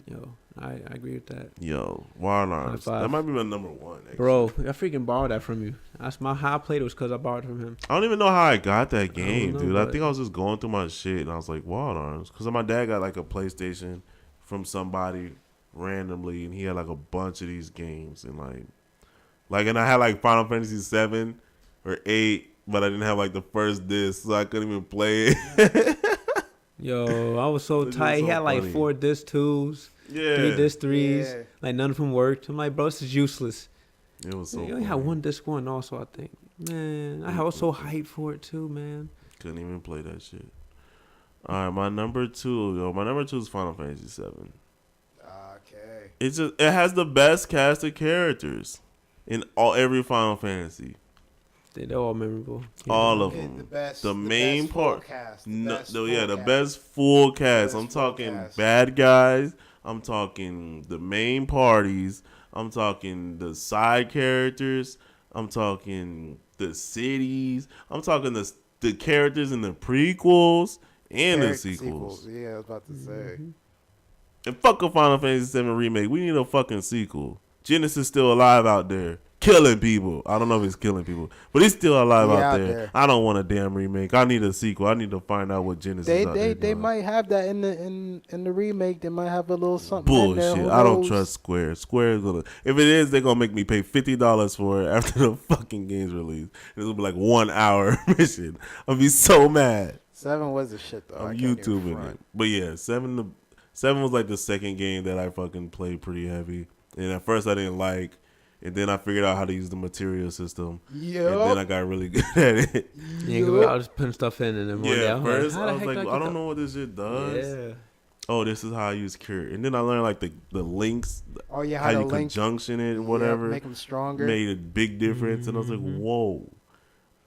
Yo, I agree with that. Yo, Wild Arms. That might be my number 1. Actually. Bro, I freaking borrowed that from you. That's how I played it was because I borrowed it from him. I don't even know how I got that game, dude. I think I was just going through my shit, and I was like, Wild Arms. Because my dad got like a PlayStation from somebody randomly, and he had like a bunch of these games, and and I had like Final Fantasy 7 or 8, but I didn't have like the first disc, so I couldn't even play it. Yo, I was so tight. He had like 4 disc 2s, 3 disc 3s, like none of them worked. I'm like, bro, this is useless. It was so. You only had 1 disc 1 also, I think. Man, I was so hyped for it too, man. Couldn't even play that shit. All right, my number 2, My number 2 is Final Fantasy 7. Okay. It has the best cast of characters in every Final Fantasy. They're all memorable. All of them. The main part. The best full cast. I'm talking bad guys. I'm talking the main parties. I'm talking the side characters. I'm talking the cities. I'm talking the characters in the prequels. And the sequels. Yeah, I was about to say. And fuck a Final Fantasy 7 remake. We need a fucking sequel. Genesis still alive out there. Killing people. I don't know if he's killing people. But he's still alive out there. I don't want a damn remake. I need a sequel. I need to find out what Genesis is out there. They might have that in the remake. They might have a little something bullshit. In there. I don't trust Square. Square is gonna. If it is, they're gonna make me pay $50 for it after the fucking game's release. It'll be like 1 hour mission. I'll be so mad. 7 was the shit though. I'm YouTubing it. But yeah, 7 was like the second game that I fucking played pretty heavy. And at first I didn't like. And then I figured out how to use the material system. Yeah. And then I got really good at it. Yeah, I was just putting stuff in and then one day at first I was like, I don't know what this shit does. Yeah. Oh, this is how I use cure. And then I learned like the links. Oh yeah, how you conjunction it and whatever. Make them stronger. Made a big difference. And I was like, whoa.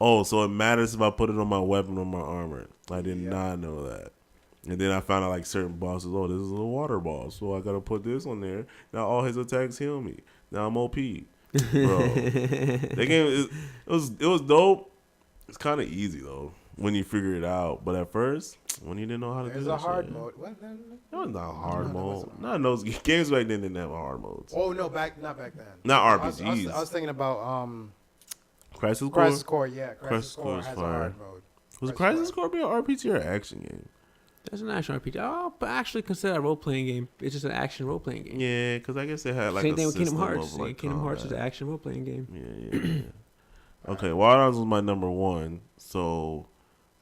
Oh, so it matters if I put it on my weapon or my armor. I did not know that. And then I found out like certain bosses. Oh, this is a water boss, so I gotta put this on there. Now all his attacks heal me. Now I'm OP, bro. That game it was dope. It's kind of easy though when you figure it out. But at first, when you didn't know how to do that, there's a hard mode. What? It was not a hard mode. Not in those games back then didn't have hard modes. Oh no, not back then. Not RPGs. I was thinking about Crisis Core. Crisis Core, yeah. Crisis Core has a hard mode. Was Crisis Core be an RPG or an action game? That's an action RPG. Oh, but actually consider a role-playing game. It's just an action role-playing game. Yeah, because I guess it had like same a thing with Kingdom system Hearts. of, like, Kingdom Hearts is an action role-playing game. Yeah. Okay, Wild Arms was my number 1. So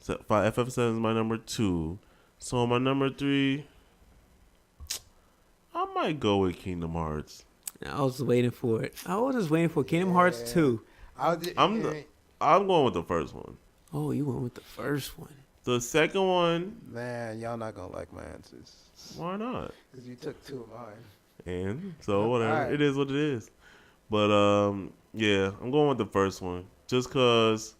FF7 is my number 2. So my number 3, I might go with Kingdom Hearts. I was waiting for it. I was just waiting for Kingdom Hearts 2. I'm going with the first one. Oh, you went with the first one. The second one. Man, y'all not gonna like my answers. Why not? Because you took 2 of mine. And so whatever. Right. It is what it is. But yeah, I'm going with the first one. Just cause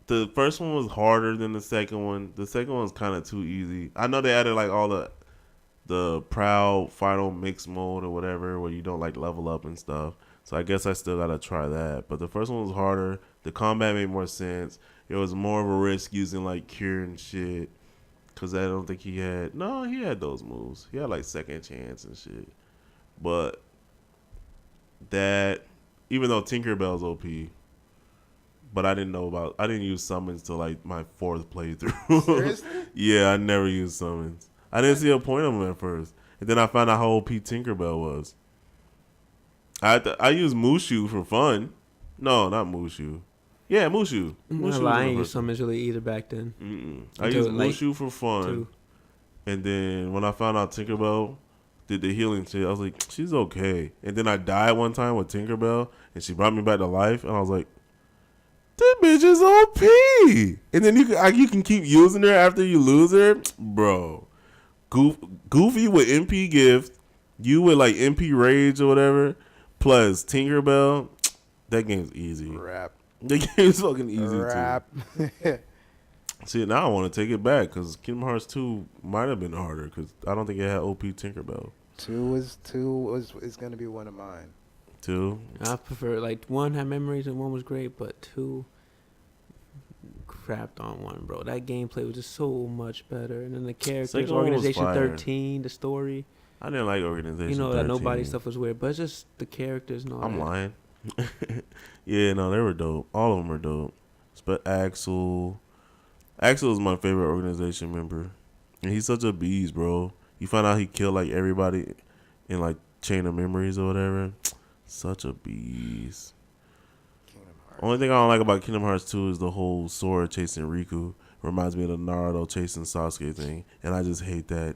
the first one was harder than the second one. The second one was kind of too easy. I know they added like all the proud final mix mode or whatever where you don't like level up and stuff. So I guess I still gotta try that. But the first one was harder. The combat made more sense. It was more of a risk using like cure and shit. Cause I don't think he had. No, he had those moves. He had like second chance and shit. But that, even though Tinkerbell's OP, but I didn't use summons till like my 4th playthrough. Seriously? Yeah, I never used summons. I didn't see a point of them at first. And then I found out how OP Tinkerbell was. I used Mushu for fun. No, not Mushu. Yeah, Mushu. Mushu I ain't used summons really either back then. I used Mushu for fun. Too. And then when I found out Tinkerbell did the healing shit, I was like, she's okay. And then I died one time with Tinkerbell, and she brought me back to life, and I was like, this bitch is OP. And then you can keep using her after you lose her. Bro. Goofy with MP Gift, you with like MP Rage or whatever, plus Tinkerbell, that game's easy. Rap. That game's fucking easy Rap. too. See, now I want to take it back because Kingdom Hearts 2 might have been harder because I don't think it had OP Tinkerbell. 2 is going to be one of mine. 2? I prefer, like, 1 had memories and 1 was great, but 2 crapped on 1, bro. That gameplay was just so much better. And then the characters, Second one was Organization fire. 13, the story. I didn't like Organization 13. You know, that nobody stuff was weird, but it's just the characters and all I'm that. lying. Yeah, no, they were dope. All of them were dope. But Axel is my favorite Organization member. And he's such a beast, bro. You find out he killed, like, everybody in, like, Chain of Memories or whatever. Such a beast. Only thing I don't like about Kingdom Hearts 2 is the whole Sora chasing Riku. Reminds me of the Naruto chasing Sasuke thing. And I just hate that.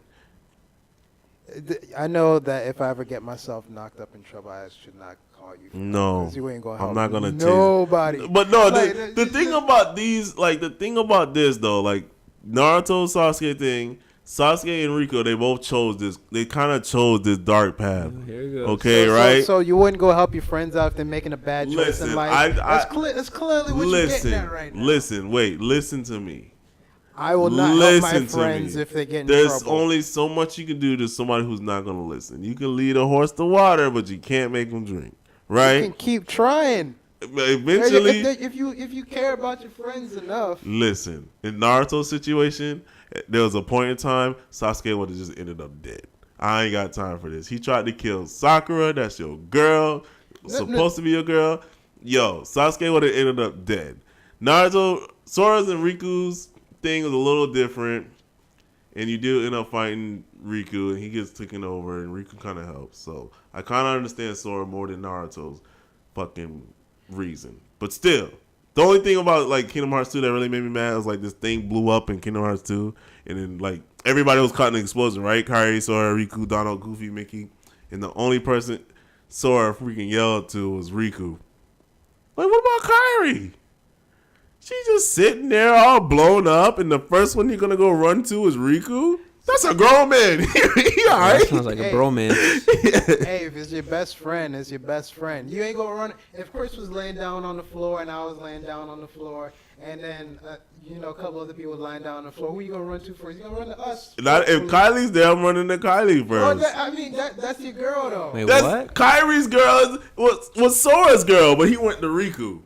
I know that if I ever get myself knocked up in trouble, I should not call you. No. Because you ain't going to help I'm not going to nobody. But no, Like, the thing about these, like, the thing about this, though, like, Naruto Sasuke thing, Sasuke and Riku, they both chose this. They kind of chose this dark path. Here we go. Okay, right? So you wouldn't go help your friends out if they're making a bad choice Listen, in life. that's That's clearly what you're getting at right now. Listen to me. I will not help Listen my to friends me. if they get in There's trouble. only so much you can do to somebody who's not going to listen. You can lead a horse to water, but you can't make them drink, right? You can keep trying. Eventually, if you care about your friends enough. listen. In Naruto's situation, there was a point in time Sasuke would have just ended up dead. I ain't got time for this. He tried to kill Sakura. That's your girl. Supposed to be your girl. Yo, Sasuke would have ended up dead. Naruto, Sora's and Riku's thing was a little different, and you do end up fighting Riku, and he gets taken over, and Riku kind of helps. So I kind of understand Sora more than Naruto's fucking reason. But still, the only thing about like Kingdom Hearts 2 that really made me mad was like this thing blew up in Kingdom Hearts 2, and then like everybody was caught in the explosion, right? Kairi, Sora, Riku, Donald, Goofy, Mickey, and the only person Sora freaking yelled to was Riku. Like, what about Kairi? She's just sitting there all blown up, and the first one you're going to go run to is Riku? That's a grown man. He all right? That sounds like a bromance. Hey, if it's your best friend, it's your best friend. You ain't gonna run. If Chris was laying down on the floor and I was laying down on the floor, and then a couple other people lying down on the floor, who you gonna run to first? You gonna run to us? Not, if Kylie's there, I'm running to Kylie first. That's your girl though. Wait, That's what? Kyrie's girl was Sora's girl, but he went to Riku.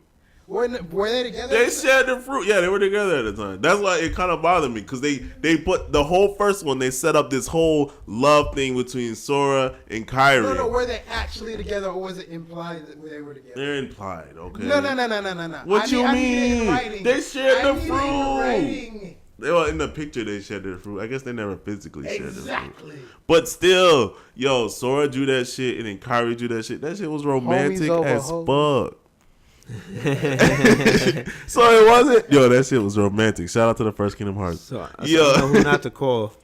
Were they together? They shared the fruit. Yeah, they were together at the time. That's why it kind of bothered me, because they put the whole first one, they set up this whole love thing between Sora and Kairi. No, were they actually together, or was it implied that they were together? They're implied, okay? No. What you mean? They shared the fruit. Writing. They were in the picture. They shared their fruit. I guess they never physically shared their fruit. Exactly. But still, yo, Sora drew that shit, and then Kairi drew that shit. That shit was romantic as fuck. So it wasn't. Yo, that shit was romantic. Shout out to the first Kingdom Hearts. So I know who not to call.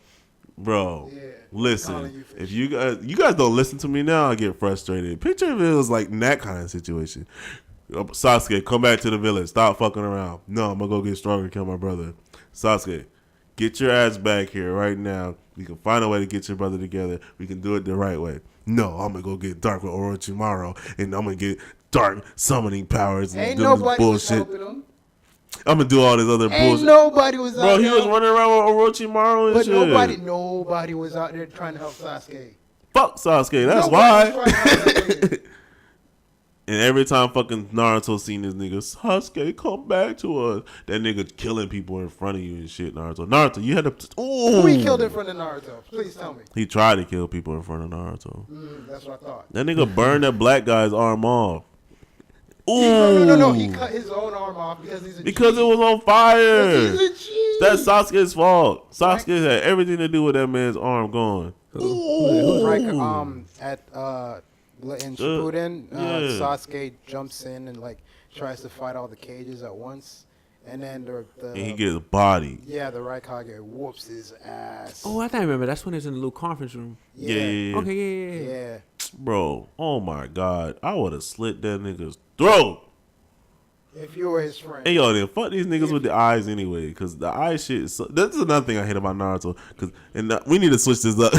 Bro, Yeah, listen. If you guys don't listen to me now, I get frustrated. Picture if it was like that kind of situation. Sasuke, come back to the village. Stop fucking around. No, I'm gonna go get stronger and kill my brother. Sasuke, get your ass back here right now. We can find a way to get your brother together. We can do it the right way. No, I'm going to go get dark with Orochimaru, and I'm going to get dark summoning powers and Ain't do this nobody was bullshit. helping him. I'm going to do all this other Ain't bullshit. nobody was Bro, out he there. was running around with Orochimaru and But shit. nobody was out there trying to help Sasuke. Fuck Sasuke, that's Nobody why. was trying to help that nigga. And every time fucking Naruto seen this nigga, Sasuke, come back to us. That nigga killing people in front of you and shit, Naruto. Naruto, you had to... Ooh. Who he killed in front of Naruto? Please tell me. He tried to kill people in front of Naruto. That's what I thought. That nigga burned that black guy's arm off. No. Ooh. He cut his own arm off because he's a Because G. it was on fire. He's a G. That's Sasuke's fault. Sasuke had everything to do with that man's arm gone. Who's right? In Shippuden, yeah. Sasuke jumps in and like tries to fight all the cages at once, and then And he gets bodied. yeah, the Raikage whoops his ass. Oh, I think I remember. That's when he was in the little conference room. Yeah. Okay, yeah. Yeah. Bro, oh my God. I would have slit that nigga's throat. If you were his friend. Hey, yo, then fuck these niggas with the eyes anyway. Because the eye shit is that's another thing I hate about Naruto. We need to switch this up.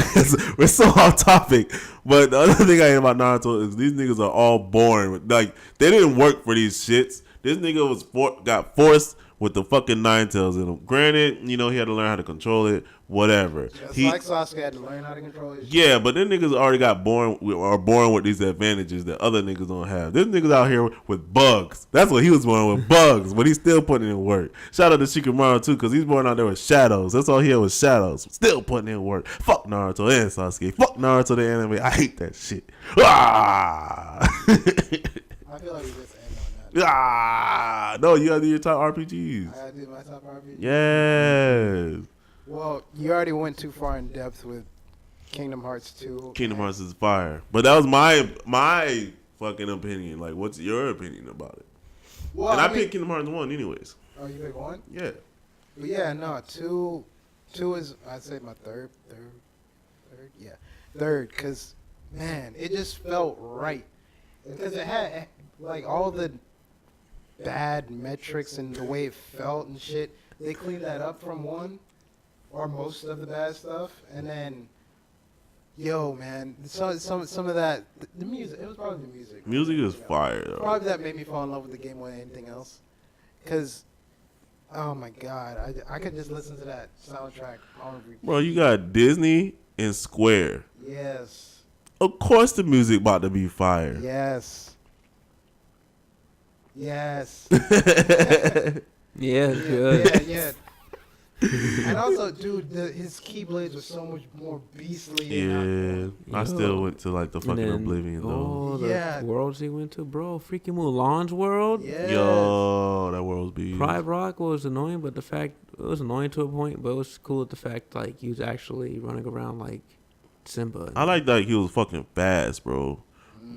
We're so off topic. But the other thing I hate about Naruto is these niggas are all born. Like, they didn't work for these shits. This nigga got forced with the fucking nine tails in him. Granted, he had to learn how to control it. Whatever. Just like Sasuke had to learn how to control his shit. Yeah, but them niggas already born with these advantages that other niggas don't have. This niggas out here with bugs. That's what he was born with, bugs. But he's still putting in work. Shout out to Shikamaru too, because he's born out there with shadows. That's all he had was shadows. Still putting in work. Fuck Naruto and Sasuke. Fuck Naruto the anime. I hate that shit. Ah! I feel like we just end on that. Ah! No, you gotta do your top RPGs. I gotta do my top RPG. Yes. Well, you already went too far in depth with Kingdom Hearts 2. Kingdom Hearts is fire. But that was my fucking opinion. Like, what's your opinion about it? Well, And I picked Kingdom Hearts 1 anyways. Oh, you picked 1? Yeah. But yeah, no, 2 is, I'd say, my third. Yeah, third, because, man, it just felt right. Because it had, like, all the bad metrics and the way it felt and shit. They cleaned that up from 1. Or most of the bad stuff, and then, man, some of that, the music. It was probably the music. Music is fire, though. Probably that made me fall in love with the game more than anything else. Cause, oh my God, I could just listen to that soundtrack on repeat. Bro, you got Disney and Square. Yes. Of course, the music about to be fire. Yes. Yeah, good. Yeah. And also, dude, his keyblades were so much more beastly. Yeah, I still went to like the fucking Oblivion though. Oh, the worlds he went to, bro. Freaking Mulan's world. Yeah. Yo, that world's beast. Pride Rock was annoying, but it was annoying to a point, but it was cool at the fact like he was actually running around like Simba. I like that he was fucking fast, bro.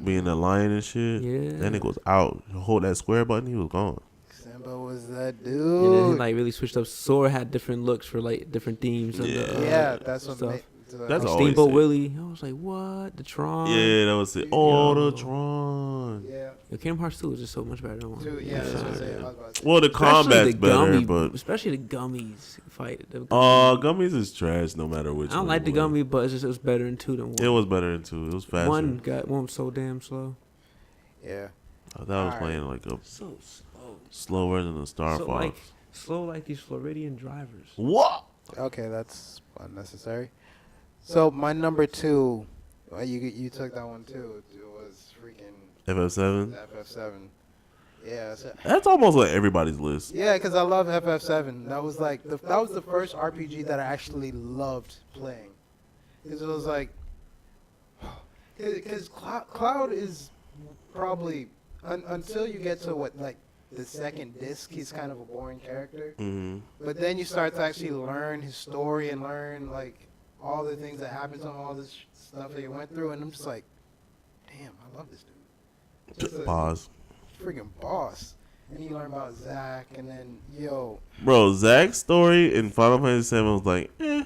Being a lion and shit. Yeah. That nigga was out. Hold that square button, he was gone. Simba was that And then he dude. like really switched up. Sora had different looks for like different themes. Yeah. Yeah, that's what stuff. made. That's Like all. Steamboat Willie. I was like, what? The Tron. Yeah, that was it. Oh, the Tron. Yeah. Yo, Kingdom Hearts 2 was just so much better than 1. Dude, yeah, that's what I was about to say. Well, the combat's better, especially the gummies fight. Gummies is trash no matter which. I don't like the gummy, but it was better in 2 than 1. It was better in 2. It was faster. One was so damn slow. Yeah. I thought I was playing like a So slow. slower than the Star Fox. Slow like these Floridian drivers. What? Okay, that's unnecessary. So my number 2, you took that one too. It was freaking FF7. FF7. Yeah. That's almost like everybody's list. Yeah, because I love FF7. That was like that was the first RPG that I actually loved playing. Because it was like, because Cloud is probably until you get to the second disc, he's kind of a boring character. Mm-hmm. But then you start to actually learn his story and learn like all the things that happened to him, all this stuff that he went through, and I'm just like, damn, I love this dude. Just Pause. freaking boss. And you learn about Zack, and then Bro, Zack's story in Final Fantasy VII was like, eh.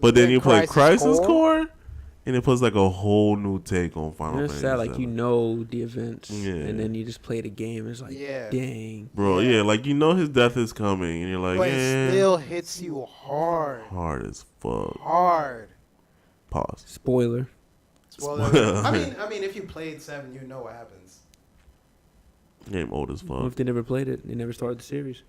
But then you play Crisis Core, And it puts like a whole new take on Final It's Fantasy. sad, like, you know the events, Yeah. and then you just play the game. It's like, dang. Bro, yeah, like, you know his death is coming, and you're like, but it still hits you hard. Hard as fuck. Hard. Pause. Spoiler. I mean, if you played 7, you know what happens. Game old as What fuck. if they never played it? They never started the series.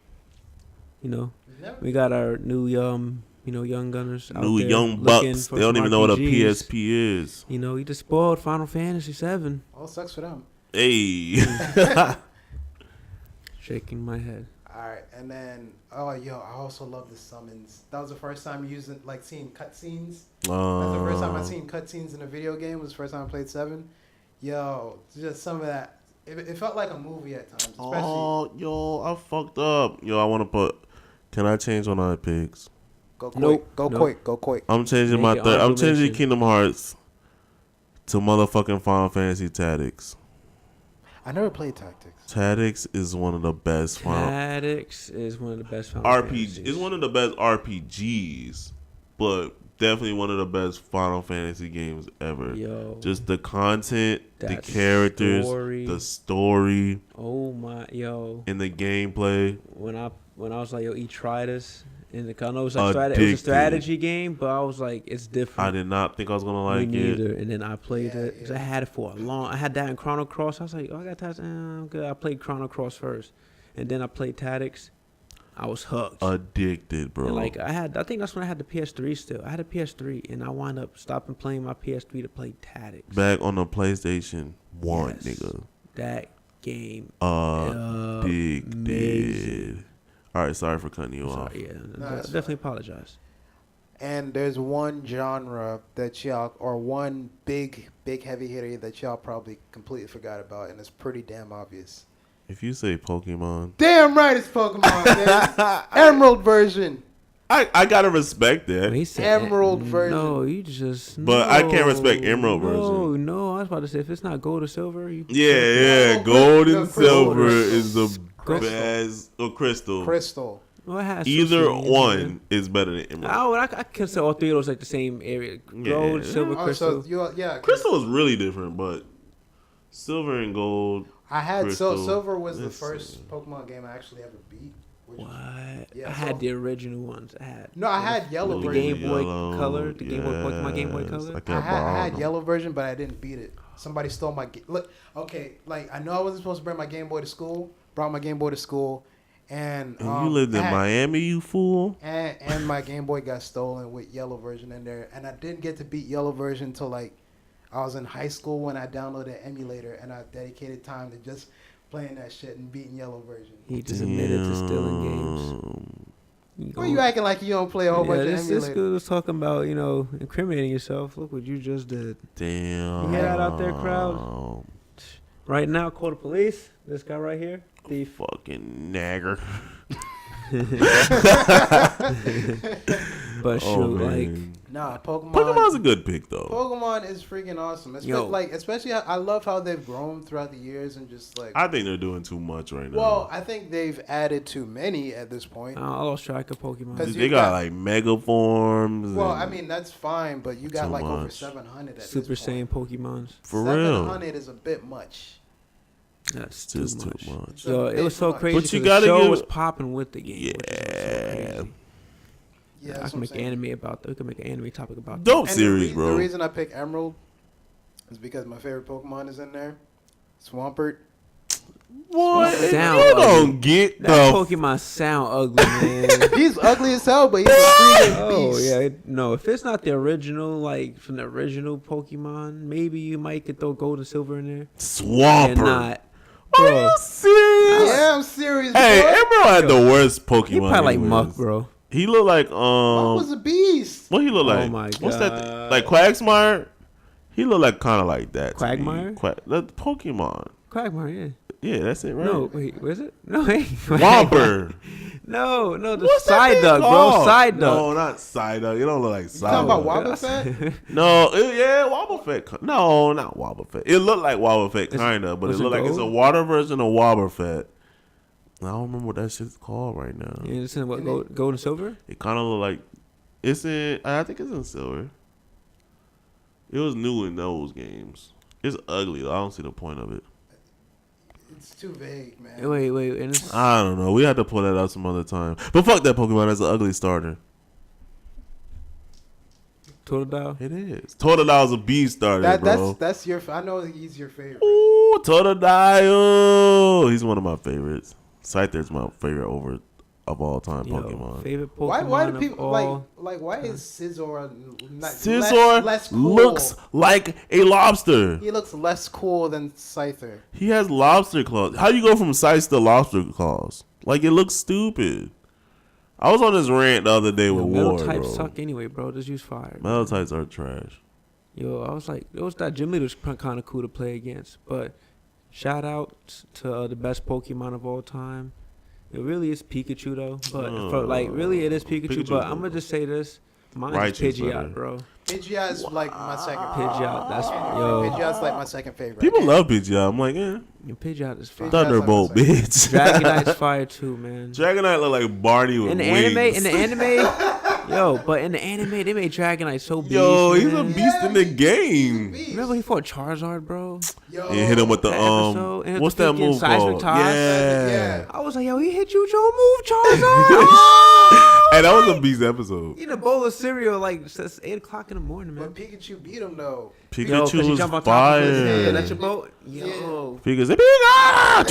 You know, Never. we got our new young gunners out New there young looking bucks. for They don't some even know what a RPGs. PSP is. You know, you just spoiled Final Fantasy 7. All sucks for them. Hey. Shaking my head. All right, and then I also love the summons. That was the first time seeing cutscenes. That's the first time I seen cutscenes in a video game. Was the first time I played 7. Yo, just some of that. It felt like a movie at times. Especially. Yo, I fucked up. Yo, I want to put. Can I change one of my picks? Go quick. Nope. Go Nope. quick. Go quick. I'm changing Make it I'm changing honorable Kingdom Hearts to motherfucking Final Fantasy Tactics. I never played Tactics. Tactics is one of the best Tactics is one of the best Final RPG. Fantasies. It's one of the best RPGs, but definitely one of the best Final Fantasy games ever. Yo, Just the content, the that characters, story. the story, Oh my, yo. and the gameplay. When I was like, yo, try this. And I know it was like it was Addicted. a strategy game, but I was like, it's different. I did not think I was gonna Me like it. neither. And then I played it. 'Cause I had it for a long. I had that in Chrono Cross. I was like, oh, I got that. I'm good. I played Chrono Cross first, and then I played Tactics. I was hooked. Addicted, bro. And like I think that's when I had the PS3 still. I had a PS3, and I wound up stopping playing my PS3 to play Tactics. Back on the PlayStation 1, Yes. nigga. That game. Addicted. Amazing. All right, sorry for cutting you off. Sorry, yeah, that's definitely apologize. And there's one genre that y'all, or one big heavy hitter that y'all probably completely forgot about, and it's pretty damn obvious. If you say Pokemon, Damn right, it's Pokemon. Man. Emerald version. I gotta respect that. He said Emerald version. No, you just. But I can't respect Emerald no, version. No, I was about to say if it's not gold or silver, you. Yeah. Gold, Gold and crystal. silver is the Crystal. best. Or crystal. Crystal. Well, it has Either sushi in it, one is better than Emerald. I consider all three of those like the same area. Gold, Yeah. silver, Oh, crystal. so you, yeah. Crystal is really different, but silver and gold. I had Crystal. Silver was the Let's first see. Pokemon game I actually ever beat. Which What? Yeah, I so- had the original ones. I had Yellow The version. Game Boy Color, the Game Boy Pokemon Game Boy yes. Color? I I had Yellow version, but I didn't beat it. Somebody stole my look. Okay, like I know I wasn't supposed to bring my Game Boy to school. Brought my Game Boy to school, and And you lived in I had- Miami, you fool. And my Game Boy got stolen with Yellow version in there, and I didn't get to beat Yellow version until like I was in high school when I downloaded an emulator, and I dedicated time to just playing that shit and beating Yellow version. He just admitted to stealing games. Why you acting like you don't play a whole bunch of this emulators? dude was talking about, incriminating yourself. Look what you just did. Damn. You hear that out there, crowd? Right now, call the police. This guy right here, thief. Fucking nagger. But shoot, like, Nah, Pokemon's a good pick though. Pokemon is freaking awesome. Especially I love how they've grown throughout the years and just like. I think they're doing too much right now. Well, I think they've added too many at this point. I lost track of Pokemon. 'Cause they you got got- like mega forms. Well, and- I mean that's fine, but you got Too like over much. 700 at Super this Saiyan point. Pokemons. for real. 700 is a bit much. That's It's just too much. It's Yo, a it was bit so much. crazy. But 'cause you the gotta show give- was popping with the game. which is so Yeah. crazy. Yeah, I that's can what make I'm saying. anime about that. We can make an anime topic about Dope And series, the bro. reason I pick Emerald is because my favorite Pokemon is in there. Swampert. What? You You sound don't get that. That the Pokemon sound ugly, man. He's ugly as hell, but he's a freaking Oh beast. yeah, no. If it's not the original, like from the original Pokemon, maybe you might could throw gold and silver in there. Swampert. And not, Are bro. you serious? Yeah, I'm serious. Hey, bro. Emerald had the worst Pokemon. He probably like anyways. Muck, bro. He looked like What was a beast? what he look like? Oh my What's that? God. Like Quagsmire? He looked like kind of like that. to me. Quagmire? The Pokemon. Quagmire, yeah. Yeah, that's it, right? No, wait, was it? No, wait. Whomper. No, the What's that side thing duck, bro. called? Side duck. No, not Psyduck. You don't look like You talking Psyduck. about Wobbuffet? No, yeah, Wobbuffet. No, not Wobbuffet. It looked like Wobbuffet, kind of, but it was it looked like it's a gold? water version of Wobbuffet. I don't remember what that shit's called right now. You understand what gold and silver? It kind of look like it's in. I think it's in silver. It was new in those games. It's ugly. I don't see the point of it. It's too vague, man. Wait, and it's, I don't know. We had to pull that out some other time. But fuck that Pokemon. That's an ugly starter. Totodile? It is. Totodile's a B starter, bro. That's your. I know he's your favorite. Ooh, Totodile. He's one of my favorites. Scyther's my favorite of all time Pokemon. Favorite Pokemon. Why do people all, why is Scizor Scizor cool? looks like a lobster. He looks less cool than Scyther. He has lobster claws. How you go from Scythe to lobster claws? Like, it looks stupid. I was on this rant the other day with metal War, types bro. suck anyway, bro. Just use fire. Metal types are trash. Yo, I was like, that gym leader was kind of cool to play against. But shout out to the best Pokemon of all time. It really is Pikachu though. But really it is Pikachu. But I'm gonna just say this: mine's Pidgeot, bro. Pidgeot is like my second. Pidgeot, Pidgeot's like my second favorite. People love Pidgeot. I'm like, Pidgeot is fire. Thunderbolt, bitch. Dragonite's fire too, man. Dragonite look like Barney with wings. In the anime, but in the anime they made Dragonite so beast. Yo, he's a beast in the game. Remember he fought Charizard, bro? Yo, He hit him with the what's that move called? Yeah. I was like, yo, he hit you, Joe. Move, Charizard. Hey, that was a beast episode. Eating a bowl of cereal like it's 8 o'clock in the morning, man. But Pikachu beat him though. Pikachu was jump on top fire. of his head. That's your boat? Yo. Pikachu said, Pika!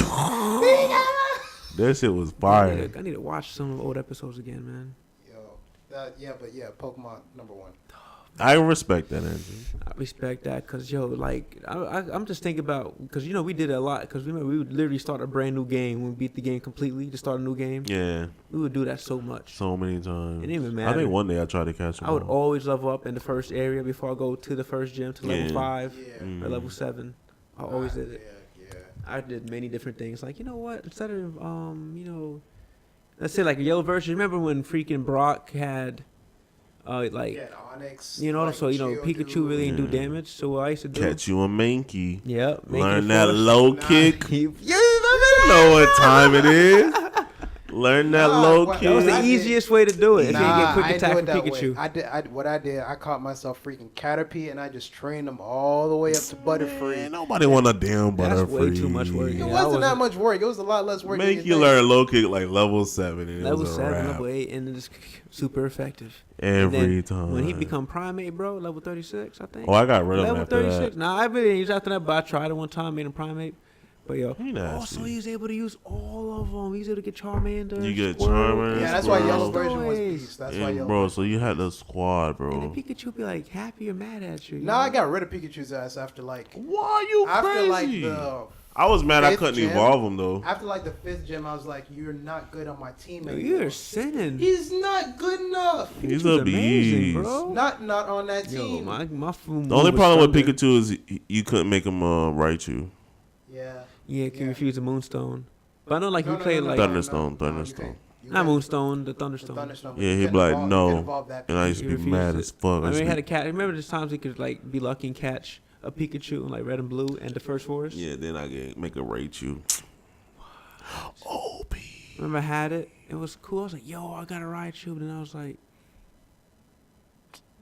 That shit was fire. I need to watch some of the old episodes again, man. Yo, Pokemon #1. I respect that energy. I respect that because, I'm just thinking about, because, we did it a lot. Because, remember, we would literally start a brand new game when we beat the game completely to start a new game. Yeah. We would do that so much. So many times. It didn't even matter. I think one day I tried to catch him. I would always level up in the first area before I go to the first gym to level 5 or level 7. I always did it. Yeah. I did many different things. Like, you know what? Instead of, let's say like a yellow version. Remember when freaking Brock had, Onyx. Pikachu really didn't do damage. So what I used to do, catch you a Mankey. Yep. Learn that low kick. You know what time it is. Learn that low kick. That was the easiest way to do it. If you get quick attack from Pikachu. I caught myself freaking Caterpie and I just trained them all the way up to Butterfree. Man, nobody want a damn Butterfree. That's way too much work. It wasn't that much work. It was a lot less work. Make you learn low kick like level 7. And level it was 7, a level 8, and it's super effective. Every time. When he become Primate, bro, level 36, I think. Oh, I got rid of him level after 36. that. Nah, I really didn't use after that, but I tried it one time, made him Primate. But he also he was able to use all of them. He's able to get Charmander. You get Charmander. Yeah, that's why yellow version was beast. That's why yellow. Bro, so you had the squad, bro. And then Pikachu be like happy or mad at you. Nah, I got rid of Pikachu's ass after like. Why you crazy? The I was mad I couldn't gym, evolve him though. After like the 5th gym, I was like, "You're not good on my team anymore." You're sinning. He's not good enough. He's a beast, bro. Not on that team. My the only problem with Pikachu is you couldn't make him Raichu. Yeah. Yeah, can refuse a Moonstone. But I know like we played like Thunderstone. Not Moonstone, the Thunderstone. Yeah, he'd be like, no. And I used to be mad as fuck. I mean, had a cat. Remember there's times he could like be lucky and catch a Pikachu in like red and blue and the first forest? Yeah, then I get make a Raichu. OP. Remember I had it? It was cool. I was like, yo, I got a Raichu. And then I was like,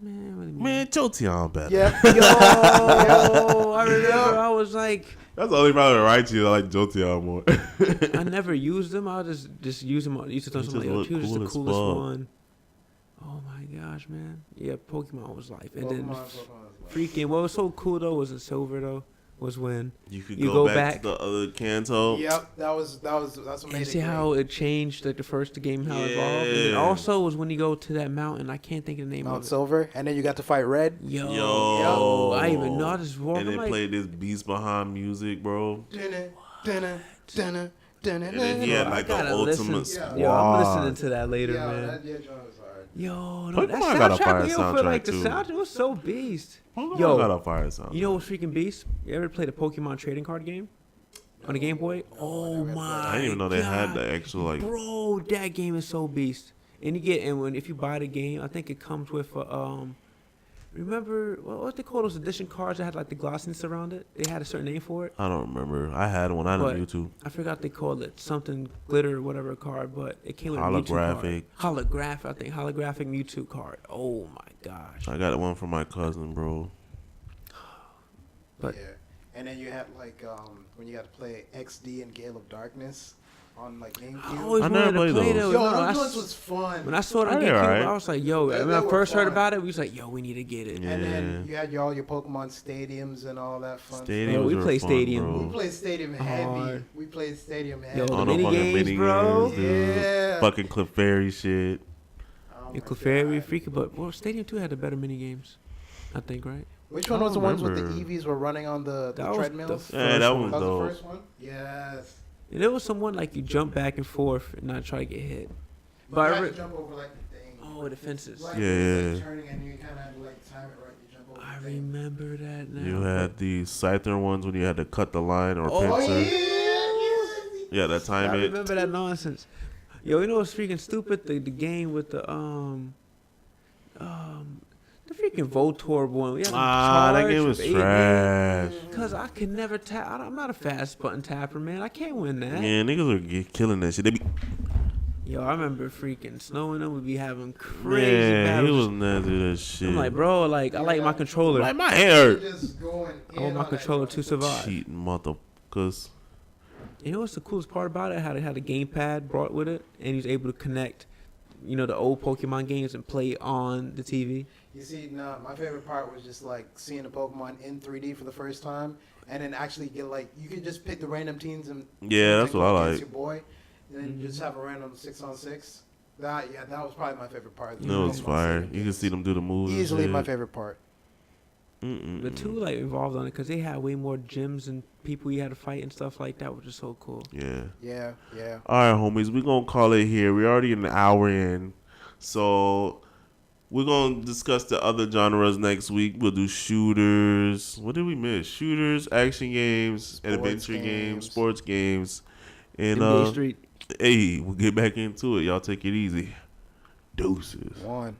man, Jolteon better. Yeah. Yo, I remember I was like, that's the only problem with Raichu. I like Jolteon more. I never used them. I just use them. Used to throw something like, yo, the coolest one. Oh my gosh, man. Yeah, Pokemon was life. And then freaking, what was so cool though was in Silver though, was when you could go back to the other Kanto. Yep, that's what made it. And see great. how it changed, like the first game, how it evolved. And then also was when you go to that mountain. I can't think of the name Mount of it. Silver, and then you got to fight Red. Yo, I even know. I just walked. And they played this Beast Behind music, bro. And then he had like the ultimate squad. Yo, I'm listening to that later, man. That was hard. Yo, Pokemon that got a soundtrack, fire yo, soundtrack feel like the too. soundtrack was so beast. Pokemon Yo, got a fire soundtrack. You know what's freaking beast? You ever played a Pokemon trading card game on the Game Boy? Oh my! I didn't even know they had the actual like. Bro, that game is so beast. And you get if you buy the game, I think it comes with remember what they call those edition cards that had like the glossiness around it? They had a certain name for it. I don't remember. I had one. I know YouTube. I forgot they called it something glitter or whatever card, but it came with holographic. A Mewtwo card. Holographic Mewtwo card. Oh my gosh! I got one from my cousin, bro. But yeah, and then you had like when you got to play XD and Gale of Darkness on like GameCube. I always I never wanted to played play those. those. Yo, No, those ones was fun. when I saw it on They're GameCube, alright. I was like, yo. They When I were first heard fun. about it, we was like, yo, we need to get it. Yeah. And then you had all your Pokemon stadiums and all that fun Stadiums Yo, we were played fun, Stadium. bro. stuff. We played Stadium heavy. Hard. We played Stadium Yo, heavy. the All the mini fucking games, mini bro. games, dude. Yeah. Fucking Clefairy shit. Oh Yeah, my Clefairy, God. Freaky, but Stadium 2 had the better mini games. I think, right? Which one was the ones with the remember. EVs were running on the That was the treadmills? Yeah, that one. was That was dope. the first one? Yes. And there was someone like you jump back and forth and not try to get hit. But But you I had re- to jump over like the thing. Oh, the fences. Like, Yeah, it was, yeah. like, turning and you kind of had to like time it right to jump over I the thing. remember that now. You had the Scyther ones when you had to cut the line or Oh, pincer. yeah. Yeah, that time I it. remember that nonsense. Yo, you know what's freaking stupid? The game with the freaking Voltorb one. We had to Ah, that charge game was with 8 trash. Cause I can never tap. I'm not a fast button tapper, man. I can't win that. Yeah, niggas were killing that shit. They be, Yo, I remember freaking Snow and them would be having crazy yeah, he battles. was not do that shit. I'm like, bro, like I like my controller. Like my hair. Just going I want my controller to survive. Cheating motherfuckers. You know what's the coolest part about it? How they had a gamepad brought with it, and he was able to connect, you know, the old Pokemon games and play on the TV. You see, no, my favorite part was just like seeing the Pokemon in 3D for the first time, and then actually get like you could just pick the random teams and Yeah, that's and what I go against like. Your boy, and then just have a random 6-on-6. That was probably my favorite part. That was Pokemon fire. Stadium You can games. see them do the moves. and Easily shit. my favorite part. The two like involved on it because they had way more gyms and people you had to fight and stuff like that, which is so cool. Yeah. Yeah, yeah. All right, homies, we're going to call it here. We're already an hour in. So we're going to discuss the other genres next week. We'll do shooters. What did we miss? Shooters, action games, Sports adventure games, games. sports games. And, NBA Street. hey, we'll get back into it. Y'all take it easy. Deuces. One.